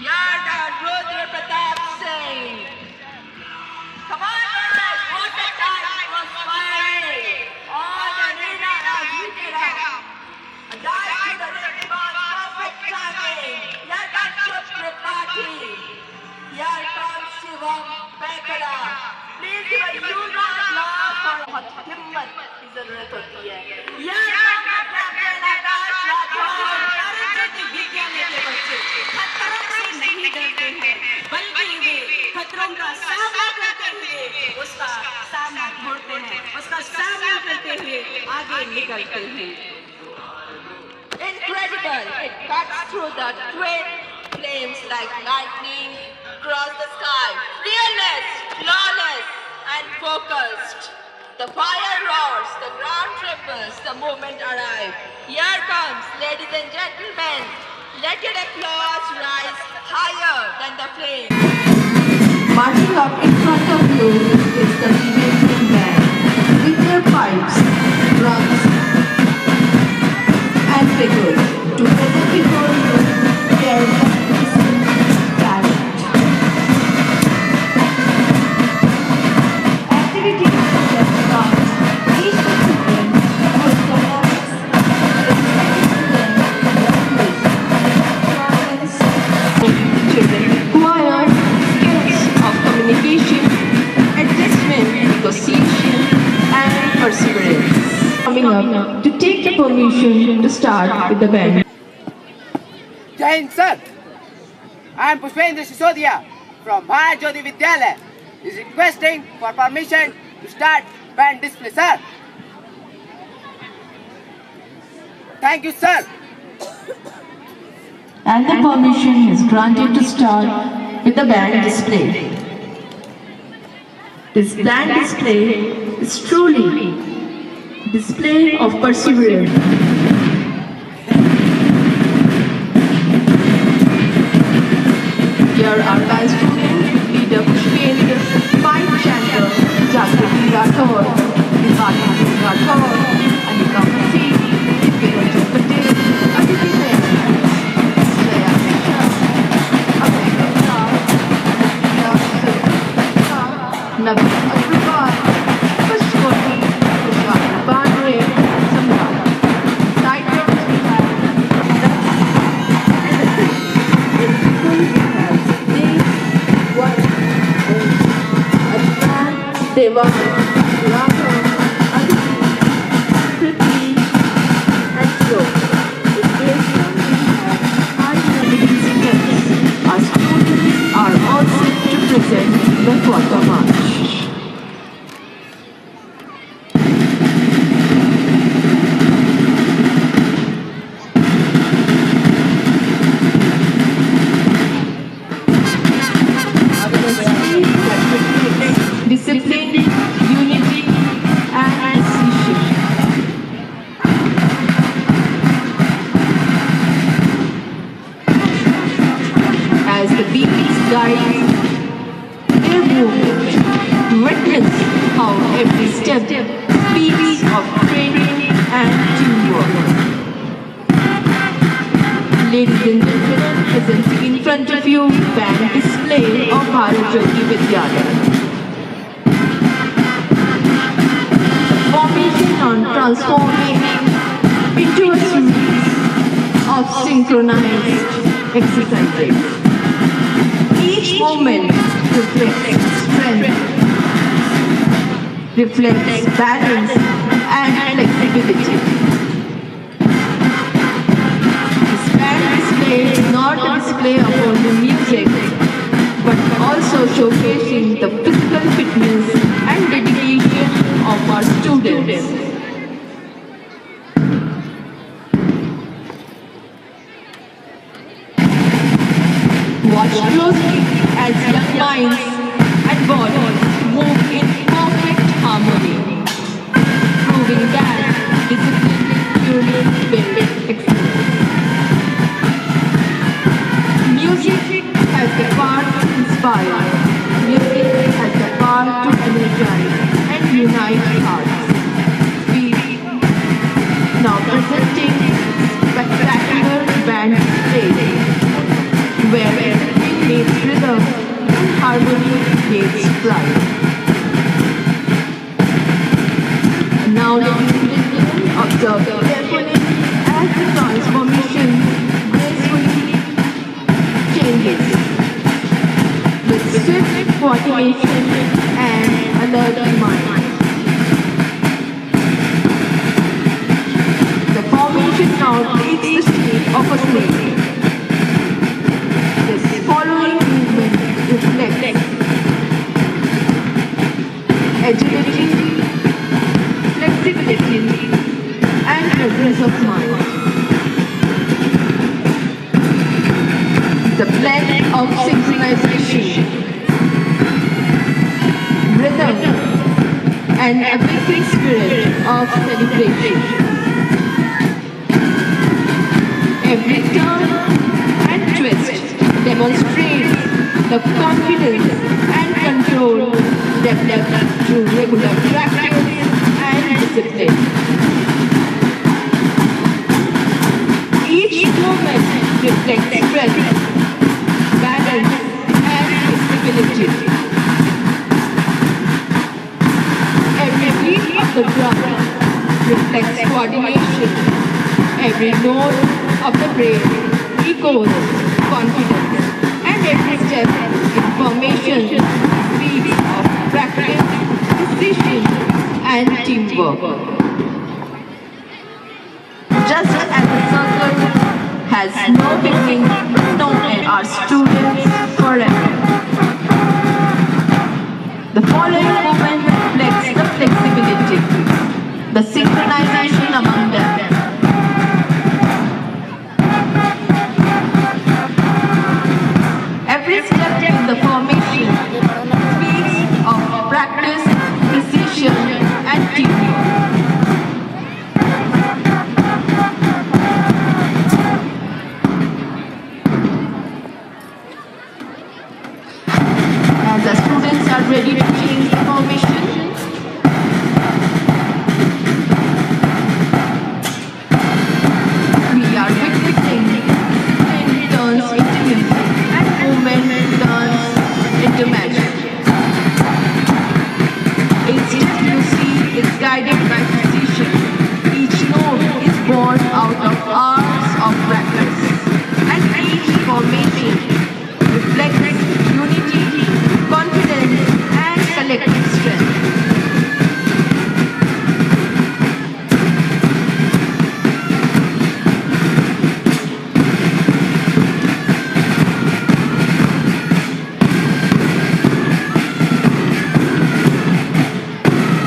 Here comes Rudra Pratap Singh. Come on, guys. What a dive. It was fiery. All the arena has heated up. A dive to the rim was perfect timing. Here comes Shub Tripathi. Here comes Shivam Pekara. Please give a huge applause for बहुत हिम्मत की जरूरत होती है. Here comes the captain Akash Rathore. Bharat विद्यालय के बच्चे खतरों से नहीं डरते हैं बल्कि वे खतरों का सामना करते हुए उसका सामना ढूंढते हैं, उसका सामना करते हुए आगे निकलते हैं। Incredible! It cuts through the twin flames like lightning across the sky. Fearless, flawless, and focused. The fire roars, the ground trembles, the moment arrives. Here comes, ladies and gentlemen. Let your applause rise higher than the flames. Marching up in front of you is the Indian band with their pipes, drums, and figures to present before you their magnificent talent. Activities such as dance, each participant whose performance is children require skills of communication, adjustment, negotiation, and perseverance. Coming up to take the permission to start with the band. Jai Hind, sir. I am Pushpendra Sisodia from Bharat Jyoti Vidyalaya is requesting for permission to start band display, sir. Thank you, sir. And the permission is granted to start with the band display. This band display is truly a display of perseverance. Here our band students with leader Pushpendra, pipe chanter Jagrati Rathore, Vivali Rathore, Anika Masi, Veronica Patel, Aditi Nair, Shreya Mishra, Abhay Gupta, Naveen Agrawal, Pushpati, Pushpati Pandre, Samrat. Side rows we have Deva, Raghav, Aditi, Prithvi, and so. In place one we have high-quality steps. Our students are all set to present the quarter march. Discipline, unity, and precision. As the beats guide their movement, witness how every step speaks of training and teamwork. Ladies and gentlemen, presenting in front of you band display of Bharat Jyoti Vidyalaya. Formation on transforming into a series of synchronized exercises. Each movement reflects strength, reflects balance and flexibility. This band display is not a display of only music, but also showcasing the physical fitness and dedication of our students. Watch closely as young minds and bodies move in perfect harmony, proving that discipline truly builds excellence. Music has the power to inspire. Music has the power to energize and unite hearts. We now presenting spectacular band play, where everything needs rhythm and harmony needs pride. Now ladies and gentlemen, observe carefully as the transformation gracefully changes with swift coordination and alert mind. The formation now takes the shape of a snake. This following movement reflects agility, flexibility, and presence of mind. The blend of synchronization, rhythm, and a big spirit of celebration. Every turn and twist demonstrates the confidence and control developed through regular practice and discipline. Each movement reflects strength, balance, and flexibility. Every beat of the drum reflects coordination. Every note of the brain echoes confidence, and every step in formation speaks of practice, precision, and teamwork. Just as the circle has no beginning, no end, our students forever. The following movement reflects the flexibility, the synchronization among them. Every step in the formation speaks of practice, precision, and teamwork.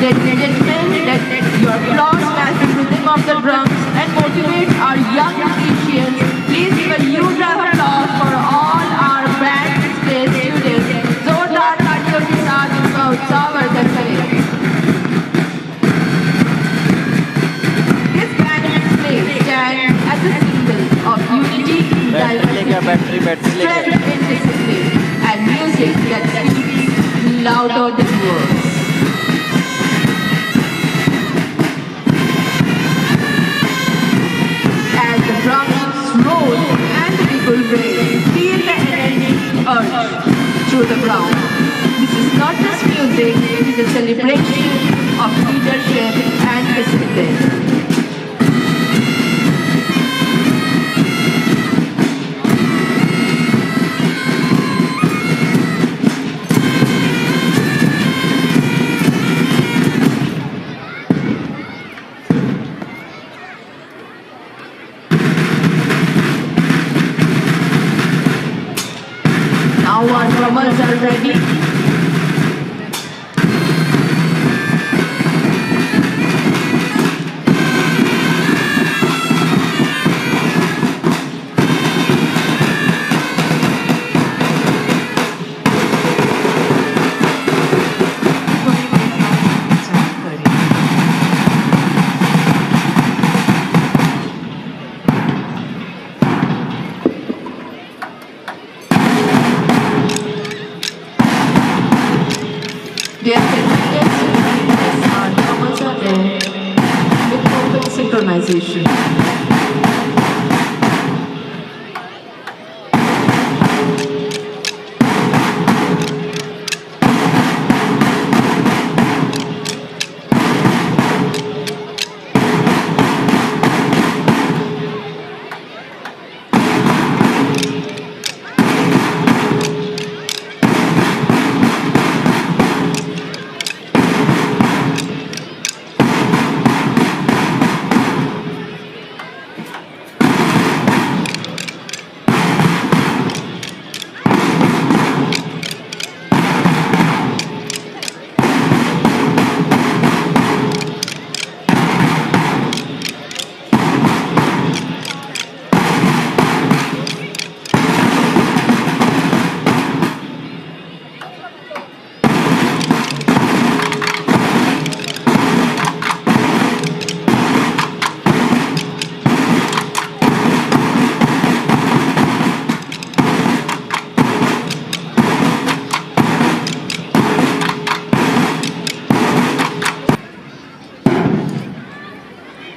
Ladies and gentlemen, let your applause match the rhythm of the drums and motivate our young musicians. Please give a huge round of applause for all our band display students. जोरदार तालियों के साथ उनका उत्साहवर्धन करें. This band display stands as a symbol of unity in diversity, strength in discipline, and music that speaks louder than words. As the drums roll and the people raise, feel the energy urge through the ground. This is not just music, it is a celebration of leadership and discipline. Now our drummers are ready. Dear participants, our drummers are there with perfect synchronization.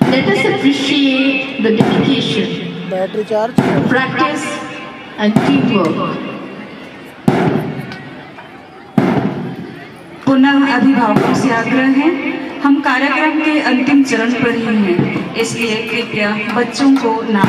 Let us appreciate the dedication, practice and teamwork. पुनः अभिभावकों से आग्रह है, हम कार्यक्रम के अंतिम चरण पर ही हैं, इसलिए कृपया बच्चों को ना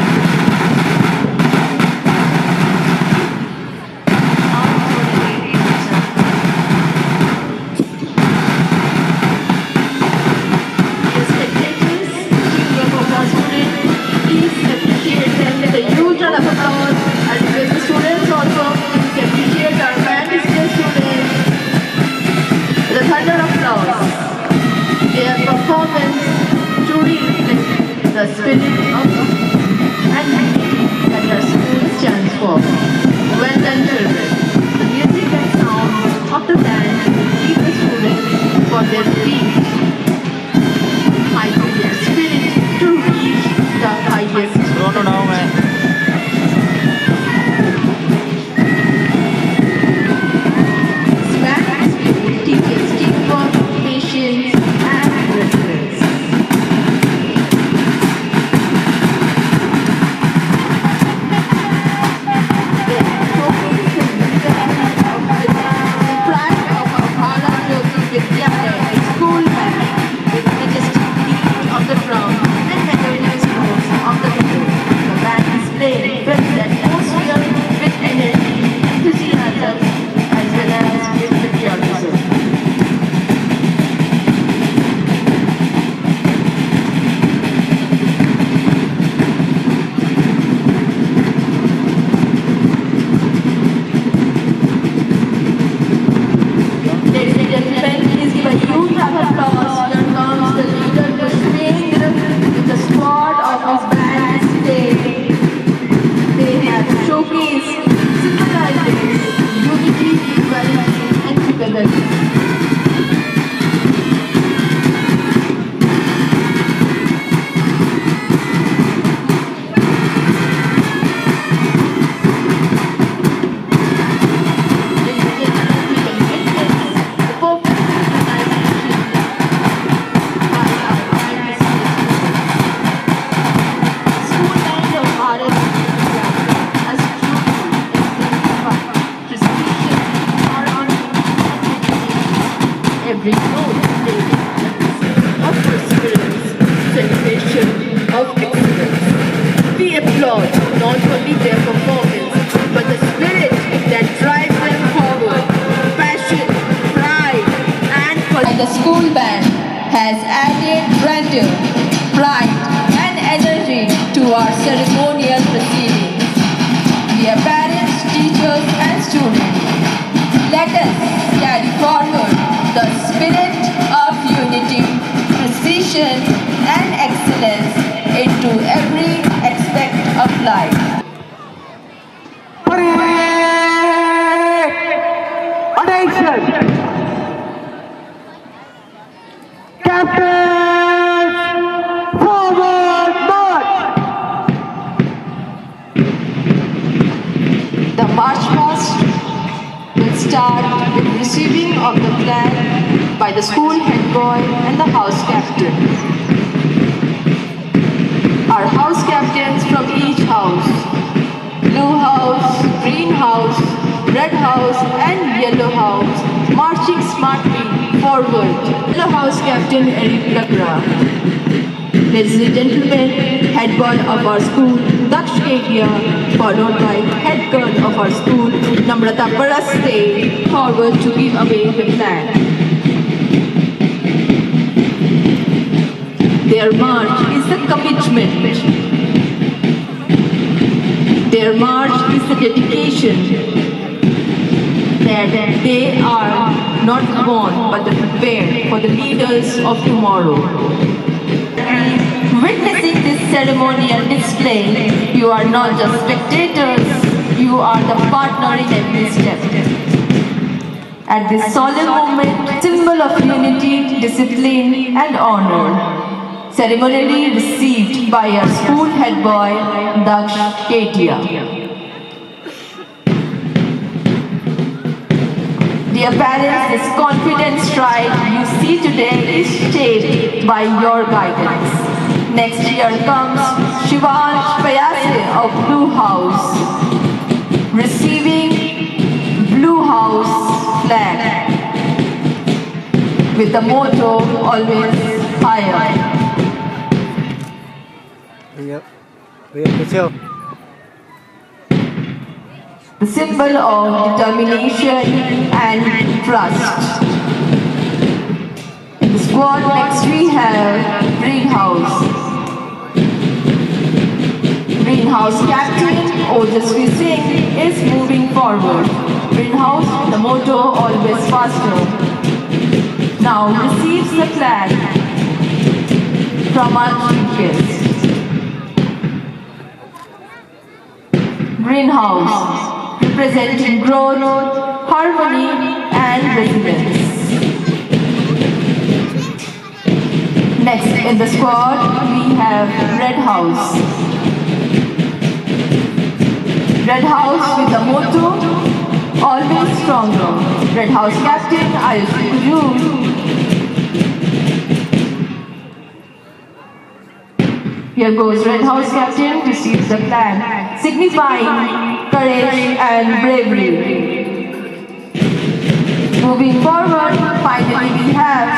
The spirit of and unity that our school stands for. Well done, children. The music and sound of the band lead the students for their feet. I feel their spirit to reach the highest. This band spirit teaches teamwork, patience, and resilience. Pride of our of perseverance, celebration of excellence. We applaud not only their performance, but the spirit that drives them forward, passion, pride, and the school band has added grandeur, pride, and energy to our ceremonial proceedings. Dear parents, teachers, and students, let us carry forward the spirit of unity, precision, and excellence into every aspect of life. Attention! Captain! Forward march! The march past will start with receiving of the flag by the school head boy and the house captain. Our house captains from each house, blue house, green house, red house, and yellow house, marching smartly forward. Yellow house captain Eric Lakra. Ladies and gentlemen, head boy of our school, Daksh Kedia, followed by head girl of our school, Namrata Paraste, forward to give away the flag. Their march is the commitment. Their march is the dedication that they are not born but prepared for the leaders of tomorrow. Witnessing this ceremonial display, you are not just spectators, you are the partner in every step. At this solemn moment, symbol of unity, discipline, and honor, ceremonially received by our school head boy, Daksh Kedia. Dear parents, this confident stride you see today is shaped by your guidance. Next year comes Shivansh Payase of Blue House, receiving Blue House flag with the motto always higher. भैया पीछे हो The symbol of determination and trust. In the squad next we have Greenhouse. Greenhouse captain Ojasvi Singh is moving forward. Greenhouse, the motto always faster. Now receives the flag from our chief guest. Greenhouse, representing growth, harmony, and resilience. Next in the squad, we have Red House. Red House with the motto, always stronger. Red House captain, Ayush Kujur. Here goes Red House captain, receives the flag, signifying courage and bravery. Moving forward, finally we have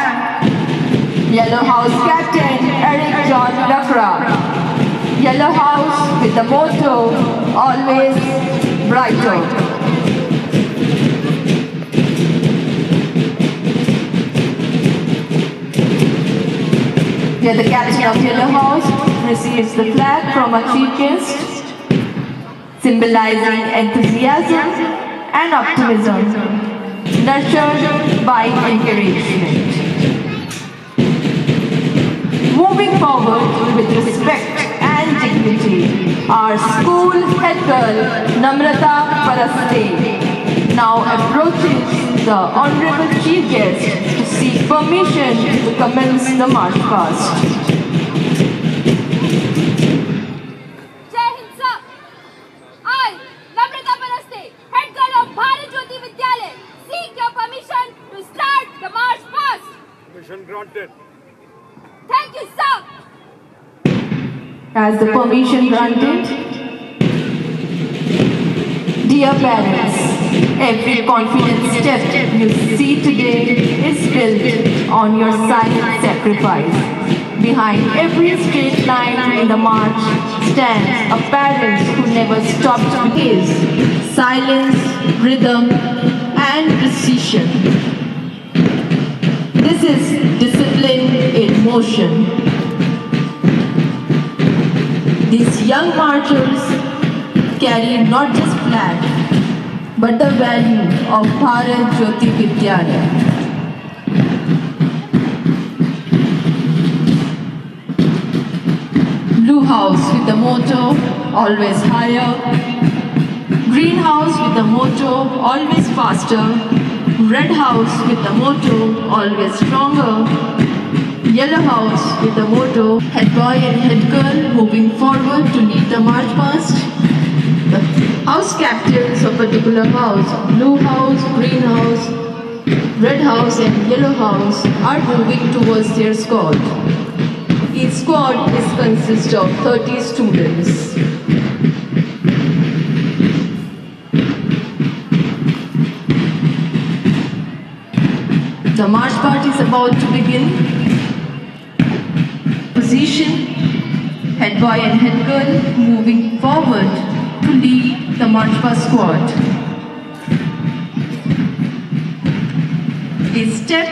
Yellow House captain Eric John Lakra. Yellow House with the motto, always brighter. Here the captain of Yellow House receives the flag from a chief guest, symbolizing enthusiasm and optimism, nurtured by encouragement. Moving forward with respect and dignity, our school head girl, Namrata Paraste, now approaches the Honorable Chief Guest to seek permission to commence the march past. Jai Hind Sir. I, Namrata Paraste, head girl of Bharat Jyoti Vidyalaya, seek your permission to start the march past. Permission granted. Thank you, sir. As the permission granted, Dear parents, every confident step you see today is built on your silent sacrifice. Behind every straight line in the march stands a parent who never stopped his silence, rhythm, and precision. This is discipline in motion. These young marchers carry not just flag, but the value of Bharat Jyoti Vidyalaya. Blue house with the motto, always higher. Green house with the motto, always faster. Red house with the motto, always stronger. Yellow house with the motto, head boy and head girl moving forward to lead the march past. The house captains of particular house, blue house, green house, red house and yellow house are moving towards their squad. Each squad is consists of 30 students. The march part is about to begin. Position, head boy and head girl moving forward to lead the march past squad. A step,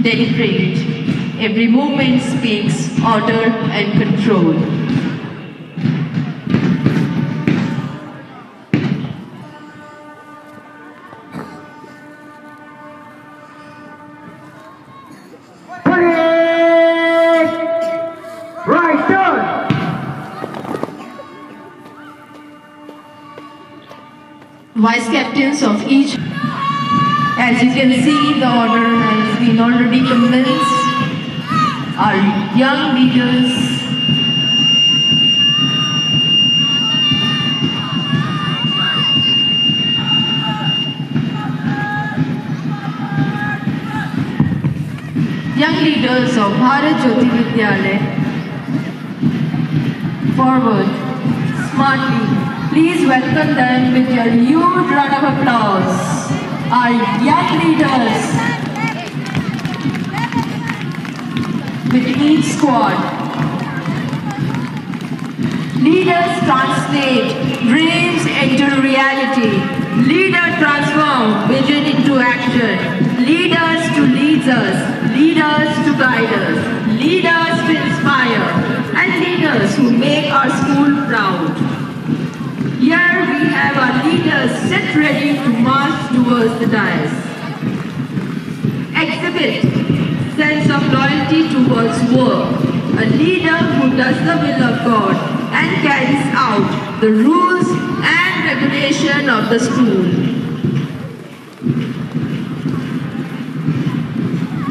deliberate. Every movement speaks order and control. Vice captains of each. As you can see, the order has been already commenced. Our young leaders of Bharat Jyoti Vidyalaya forward smartly. Please welcome them with your huge round of applause. Our young leaders with each squad. Leaders translate dreams into reality. Leaders transform vision into action. Leaders to lead us. Leaders to guide us. Leaders to inspire. And leaders who make our school proud. Here we have our leaders set ready to march towards the dais. Exhibit sense of loyalty towards work. A leader who does the will of God and carries out the rules and regulation of the school.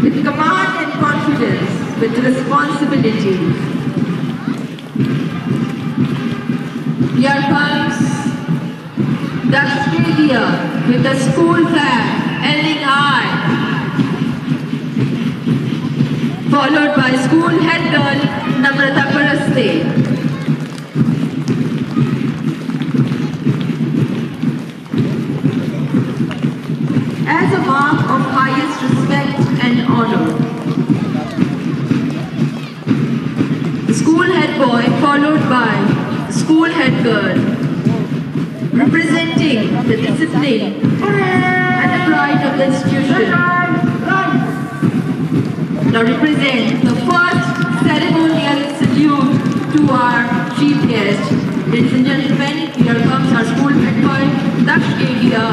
With command and confidence, with responsibility. Here comes Dakshidia with the school flag held high, followed by school head girl Namrata Paraste. As a mark of highest respect and honor, the school head boy followed by school head girl, representing the discipline and the pride of the institution. Now represent the first ceremonial salute to our chief guest. Ladies and gentlemen, here comes our school head boy, Daksh Kedia,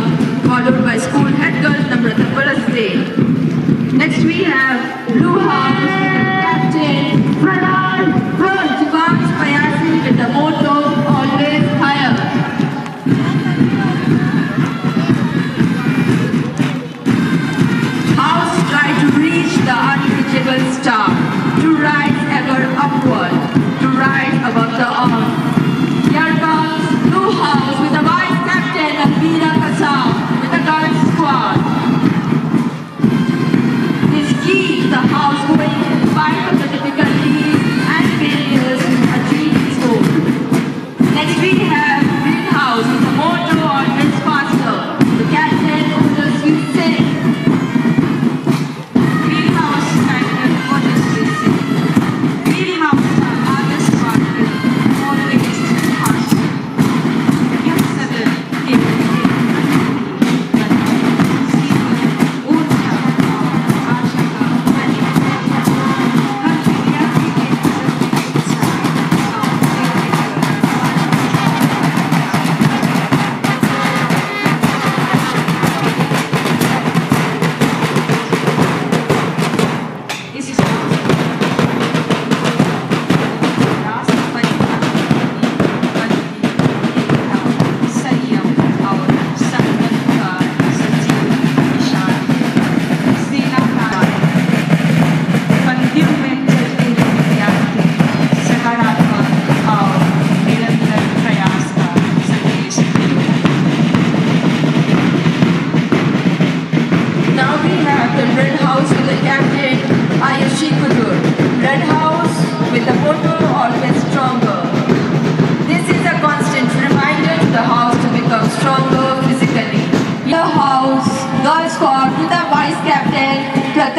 followed by school head girl, Namrata Paraste. Next we have Blue House Captain Shivams Payasi with the motto, always higher. House try to reach the unreachable star, to rise ever upward, to rise above the earth. Here comes Blue House with the vice captain Alvira Kasam with the girls squad.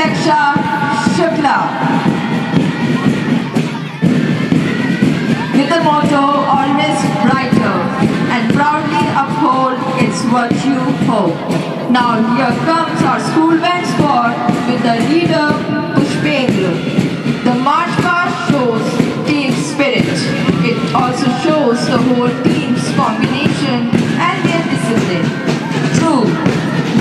Pratiksha Shukla. With the motto always brighter and proudly uphold its virtue hope. Now here comes our school band squad with the leader Pushpendra. The march past shows team spirit. It also shows the whole team's combination and their discipline. True,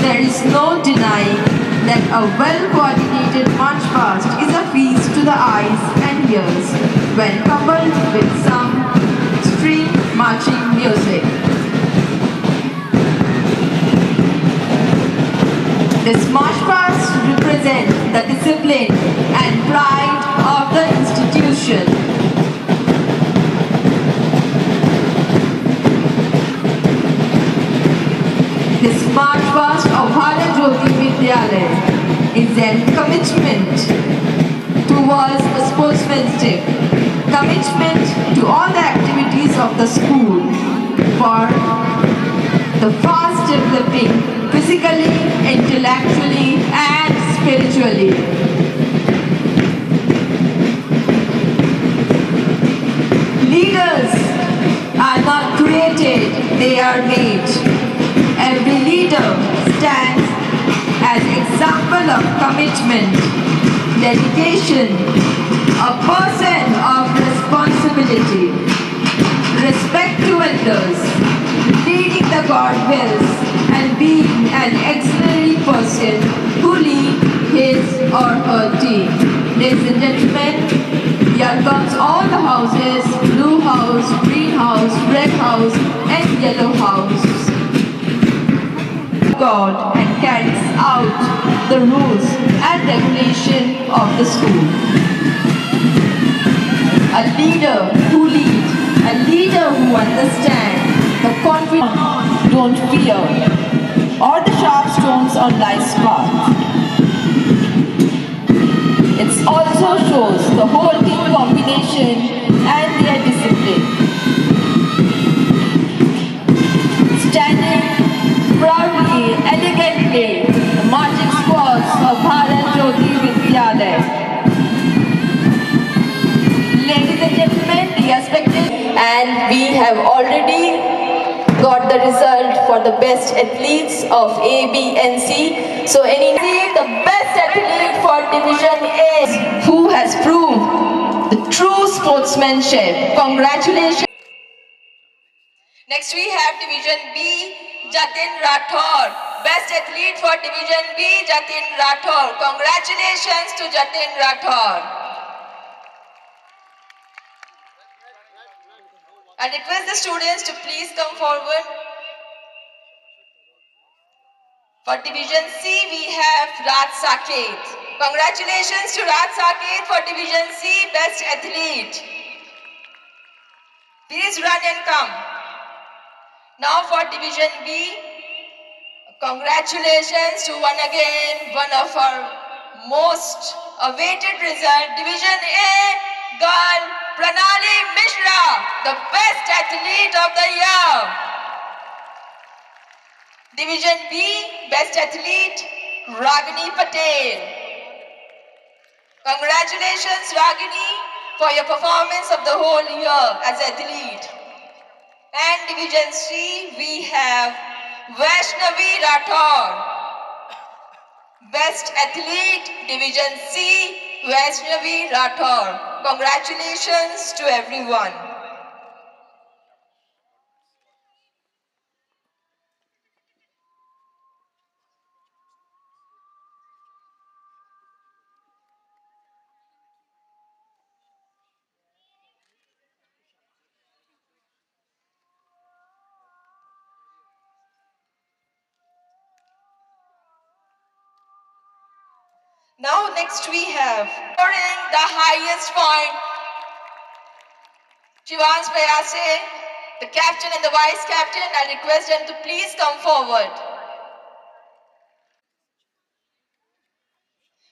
there is no denying that a well-coordinated march past is a feast to the eyes and ears when coupled with some string marching music. This march past represents the discipline and pride of the institution. This march past of Bharat Jyoti Vidyalaya is a commitment towards the sportsmanship, commitment to all the activities of the school for the fast developing physically, intellectually and spiritually. Leaders are not created, they are made. Every leader stands as example of commitment, dedication, a person of responsibility, respect to elders, leading the God wills, and being an exemplary person who leads his or her team. Ladies and gentlemen, here comes all the houses, blue house, green house, red house, and yellow house. God and carries out the rules and regulation of the school. A leader who leads, a leader who understands the confidence, don't fear, or the sharp stones on life's path. It also shows the whole team combination and their discipline. Standing proudly, elegantly, the marching squads of Bharat Jyoti Vidyalaya. Ladies and gentlemen, respected, and we have already got the result for the best athletes of A, B and C. So the best athlete for Division A who has proved the true sportsmanship. Congratulations. Next we have Division B, Jatin Rathore. Best athlete for Division B, Jatin Rathore. Congratulations to Jatin Rathore. I request the students to please come forward. For Division C, we have Raj Saket. Congratulations to Raj Saket for Division C, Best Athlete. Please run and come. Now for Division B, congratulations to one of our most awaited result. Division A, girl Pranali Mishra, the best athlete of the year. Division B, best athlete Ragini Patel. Congratulations Ragini for your performance of the whole year as athlete. And Division C, we have Vaishnavi Rathore. Best athlete, Division C, Vaishnavi Rathore. Congratulations to everyone. Now next we have scoring the highest point, Shivans Payase, the captain and the vice captain. I request them to please come forward.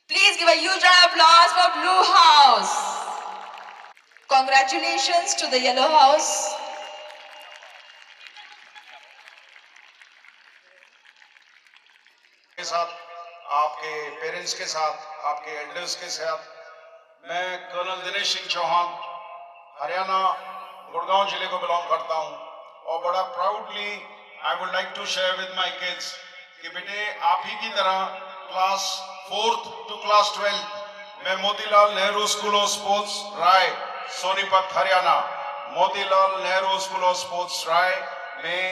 Please give a huge round of applause for Blue House. Congratulations to the Yellow House. के साथ आपके parents के साथ, आपके elders के साथ। मैं colonel Dinesh Singh Chauhan Haryana Gurgaon जिले को बिलोंग करता हूं और बड़ा proudly I would like to share with my kids कि बेटे आप ही की तरह class 4th to class 12th मैं Motilal Nehru School of Sports Rai Sonipat Haryana, Motilal Nehru School of Sports Rai में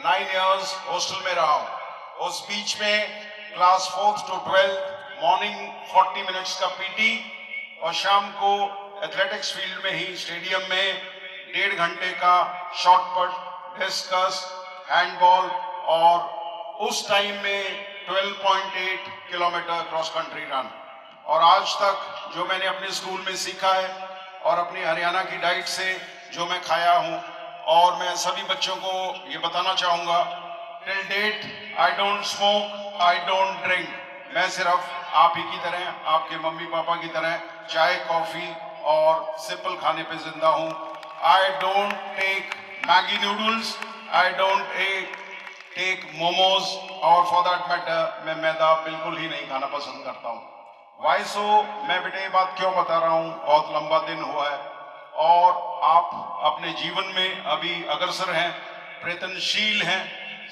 9 इयर्स हॉस्टल में रहा हूं। उस बीच में class 4th to 12th morning 40 minutes का पीटी और शाम को एथलेटिक्स फील्ड में ही स्टेडियम में 1.5 घंटे का शॉटपुट, डिस्कस, हैंडबॉल और उस टाइम में 12.8 किलोमीटर क्रॉस कंट्री रन। और आज तक जो मैंने अपने स्कूल में सीखा है और अपनी हरियाणा की डाइट से जो मैं खाया हूं, और मैं सभी बच्चों को ये बताना चाहूंगा, till date I don't smoke, I don't drink. मैं सिर्फ आप ही की तरह, आपके मम्मी पापा की तरह चाय, कॉफी और सिंपल खाने पे जिंदा हूं। I don't take Maggi noodles, I don't take momos, और फॉर दैट मैटर मैं मैदा बिल्कुल ही नहीं खाना पसंद करता हूं। वाई सो, मैं बेटे ये बात क्यों बता रहा हूं, बहुत लंबा दिन हुआ है और आप अपने जीवन में अभी अग्रसर हैं, प्रयत्नशील हैं,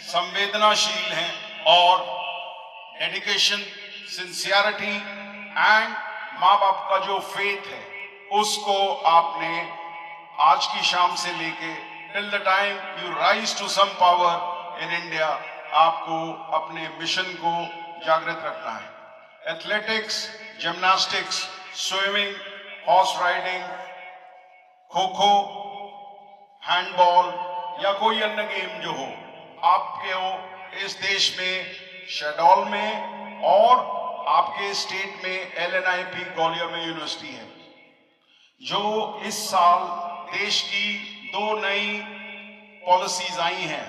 संवेदनाशील हैं और डेडिकेशन, सिंसियरिटी एंड माँ बाप का जो फेथ है उसको आपने आज की शाम से लेके till the time you rise to some power in India, आपको अपने मिशन को जागृत रखना है। Athletics, gymnastics, swimming, horse riding, kho kho, handball या कोई अन्य गेम जो हो, आपके इस देश में शहडोल में और आपके स्टेट में LNIP ग्वालियर में यूनिवर्सिटी है, जो इस साल देश की 2 नई पॉलिसीज आई हैं।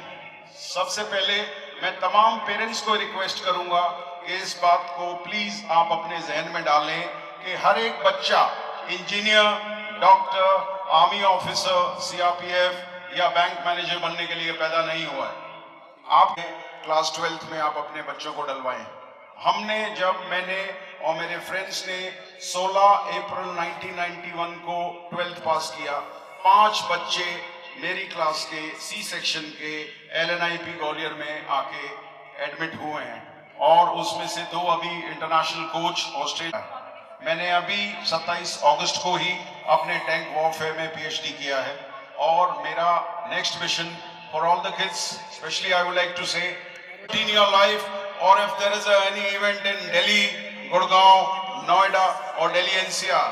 सबसे पहले मैं तमाम पेरेंट्स को रिक्वेस्ट करूंगा कि इस बात को प्लीज आप अपने जहन में डालें कि हर एक बच्चा engineer, doctor, army officer, CRPF या बैंक मैनेजर बनने के लिए पैदा नहीं हुआ है। आप क्लास 12th में आप अपने बच्चों को डलवाएं। मैंने और मेरे फ्रेंड्स ने 16 अप्रैल 1991 को 12th पास किया। 5 बच्चे मेरी क्लास के C सेक्शन के LNIP ग्वालियर में आके एडमिट हुए हैं और उसमें से 2 अभी इंटरनेशनल कोच ऑस्ट्रेलिया। मैंने अभी 27 अगस्त को ही अपने टैंक वॉरफेयर में PhD किया है और मेरा next mission for all the kids, specially I would like to say in your life, or if there is any event in Delhi, Gurgaon, Noida or Delhi NCR,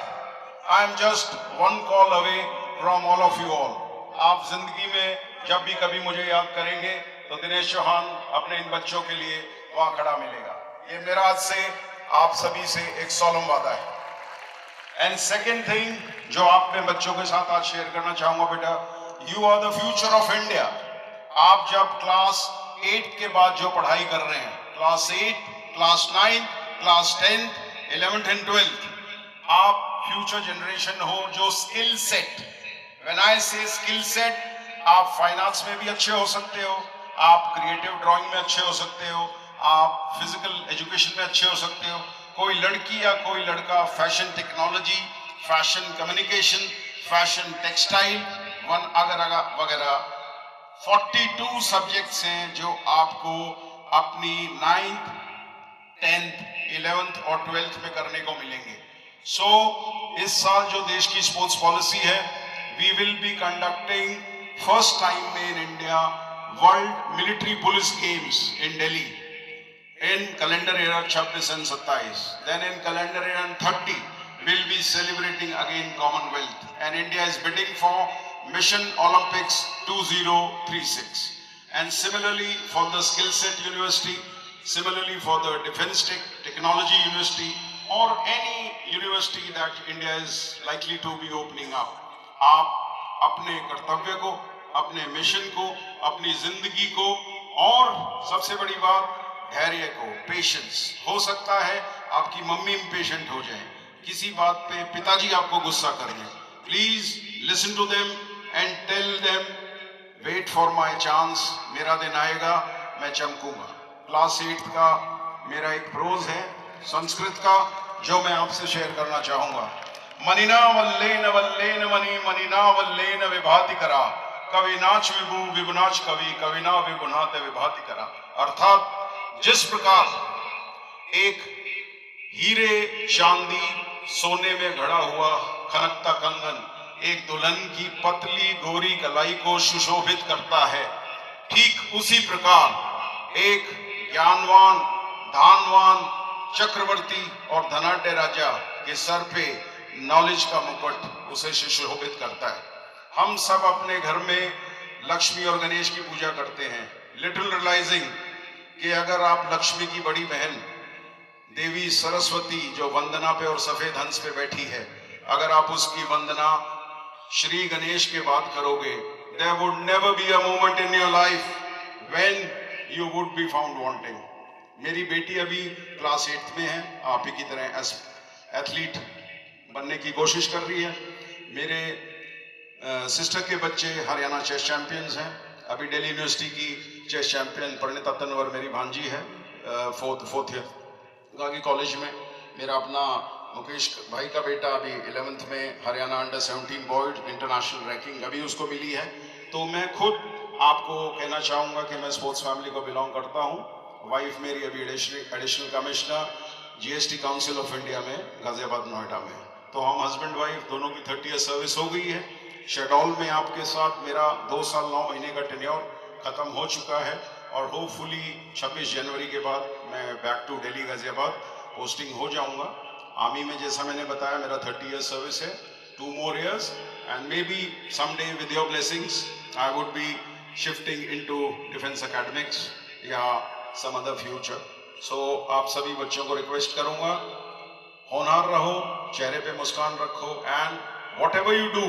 I am just one call away from all of you all. आप जिंदगी में जब भी कभी मुझे याद करेंगे तो दिनेश चौहान अपने इन बच्चों के लिए वहां खड़ा मिलेगा। ये मेरा आज से आप सभी से एक सोलम वादा है। एंड सेकेंड थिंग जो आप अपने बच्चों के साथ आज शेयर करना चाहूंगा, बेटा, you are the future of India. आप जब क्लास 8 के बाद जो पढ़ाई कर रहे हैं, class 8, class 9, class 10, 11th and 12th, आप फ्यूचर जनरेशन हो जो स्किल सेट, व्हेन आई से स्किल सेट, आप फाइनेंस में भी अच्छे हो सकते हो, आप क्रिएटिव ड्राइंग में अच्छे हो सकते हो, आप फिजिकल एजुकेशन में अच्छे हो सकते हो। कोई लड़की या कोई लड़का fashion technology, fashion communication, fashion textile वगैरह 42 सब्जेक्ट्स हैं जो आपको अपनी 9th, 10th, 11th और 12th में करने को मिलेंगे। सो इस साल जो देश की स्पोर्ट्स पॉलिसी है, we will be conducting first time में in India World Military Police Games in Delhi in calendar year 26 and 27. Then in calendar year 30, we'll be celebrating again Commonwealth, and India is bidding for Mission Olympics 2036. And similarly for the Skill Set University, similarly for the Defense Technology University, or any university that India is likely to be opening up. आप अपने कर्तव्य को, अपने mission को, अपनी जिंदगी को, और सबसे बड़ी बात धैर्य को, पेशेंस। हो सकता है आपकी मम्मी इम्पेशेंट हो जाए, किसी बात पे पिताजी आपको गुस्सा कर लें, please listen to them and tell them wait for my chance, मेरा दिन आएगा, मैं चमकूंगा। क्लास 8 का मेरा एक प्रोज है संस्कृत का जो मैं आपसे शेयर करना चाहूंगा। मनिना वल्लेन वल्लेन मणि मनिना वल्लेन विभाति करा, कवि नाच विभु विभुनाच कवि, कविना विगुणाते विभाति करा। अर्थात जिस प्रकार एक हीरे चांदी सोने में घड़ा हुआ खनकता कंगन एक दुल्हन की पतली गोरी कलाई को सुशोभित करता है, ठीक उसी प्रकार एक ज्ञानवान धानवान चक्रवर्ती और धनाढ्य राजा के सर पे नॉलेज का मुकुट उसे सुशोभित करता है। हम सब अपने घर में लक्ष्मी और गणेश की पूजा करते हैं, लिटिल रियलाइजिंग कि अगर आप लक्ष्मी की बड़ी बहन देवी सरस्वती जो वंदना पे और सफेद हंस पे बैठी है, अगर आप उसकी वंदना श्री गणेश के बाद करोगे, there would never be a moment in your life when you would be found wanting। मेरी बेटी अभी क्लास 8th में है, आप ही की तरह एथलीट बनने की कोशिश कर रही है। मेरे सिस्टर के बच्चे हरियाणा चेस चैंपियंस हैं, अभी दिल्ली यूनिवर्सिटी की चेस चैंपियन परिणीता तंवर मेरी भांजी है, फोर्थ ईयर गागी कॉलेज में। मेरा अपना मुकेश भाई का बेटा अभी 11th में Haryana under 17 boys international ranking अभी उसको मिली है। तो मैं खुद आपको कहना चाहूँगा कि मैं स्पोर्ट्स फैमिली को बिलोंग करता हूँ। वाइफ मेरी अभी additional commissioner GST council of India में गाजियाबाद नोएडा में। तो हम हस्बैंड वाइफ दोनों की 30 ईयर सर्विस हो गई है। शेडोल में आपके साथ मेरा 2 साल 9 महीने का टेन्योर खत्म हो चुका है और होपफुली 26 जनवरी के बाद मैं back to Delhi Ghaziabad posting हो जाऊंगा। आर्मी में जैसा मैंने बताया मेरा 30 ईयर सर्विस है, 2 more years and maybe someday with your blessings I would be shifting into defense academics या some other future। So आप सभी बच्चों को रिक्वेस्ट करूंगा, होनहार रहो, चेहरे पे मुस्कान रखो and whatever you do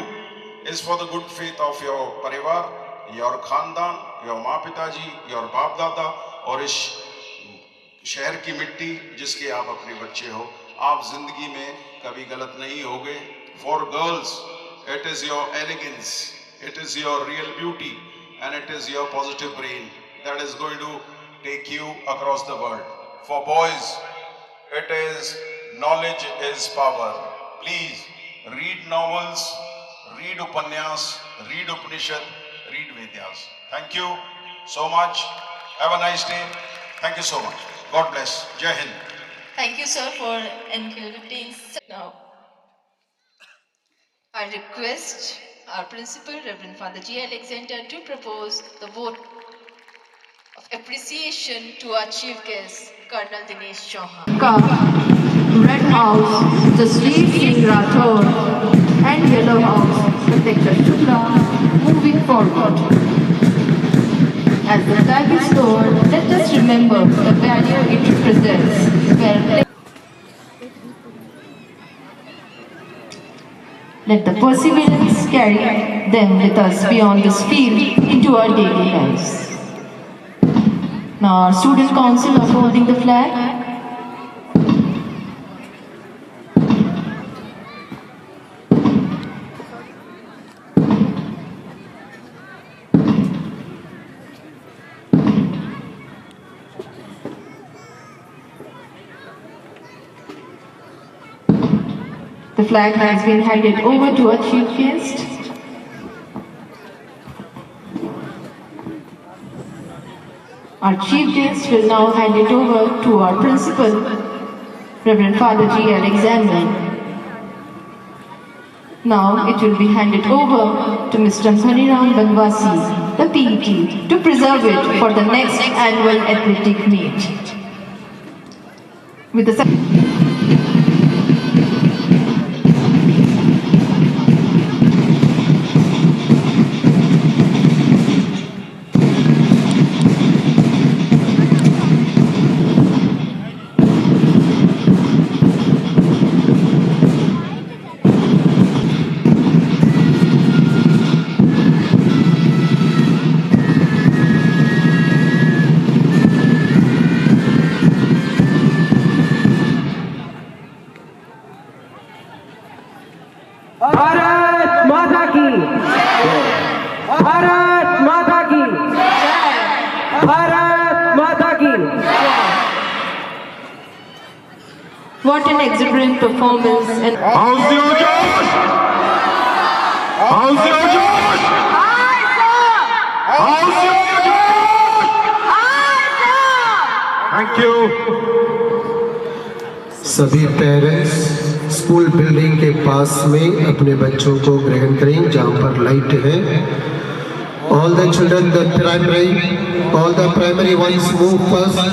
is for the good faith of your परिवार, your खानदान, your माँ पिताजी, your बाप दादा और इस शहर की मिट्टी जिसके आप अपने बच्चे हो। आप जिंदगी में कभी गलत नहीं होगे। For girls it is your elegance, it is your real beauty and it is your positive brain that is going to take you across the world. For boys it is knowledge is power. Please read novels, read उपन्यास, read Upanishad, read Vedas. Thank you so much. Have a nice day. Thank you so much. God bless. Jai Hind. Thank you, sir, for including. Now, I request our principal, Reverend Father G. Alexander, to propose the vote of appreciation to our chief guest, Colonel Dinesh Chauhan. Red House, Jasveer Singh Rathore, and Yellow House, Protector Shukla, moving forward. As the flag is lowered, let us remember the value it represents. Let the perseverance carry them with us beyond this field into our daily lives. Now our student council are holding the flag. The flag has been handed over to our chief guest. Our chief guest will now hand it over to our principal, Reverend Father G. Alexander. Now it will be handed over to Mr. Hariram Banwasi, the PET, to preserve it for the next annual athletic meet. With the Bharat माता की, भारत माता की, भारत माता की। What an exuberant performance and How's your Josh? How's your Josh? How's your Josh? Thank you. सभी parents school building के पास में अपने बच्चों को ग्रहण करें जहाँ पर लाइट है. All the children, all the primary ones move first.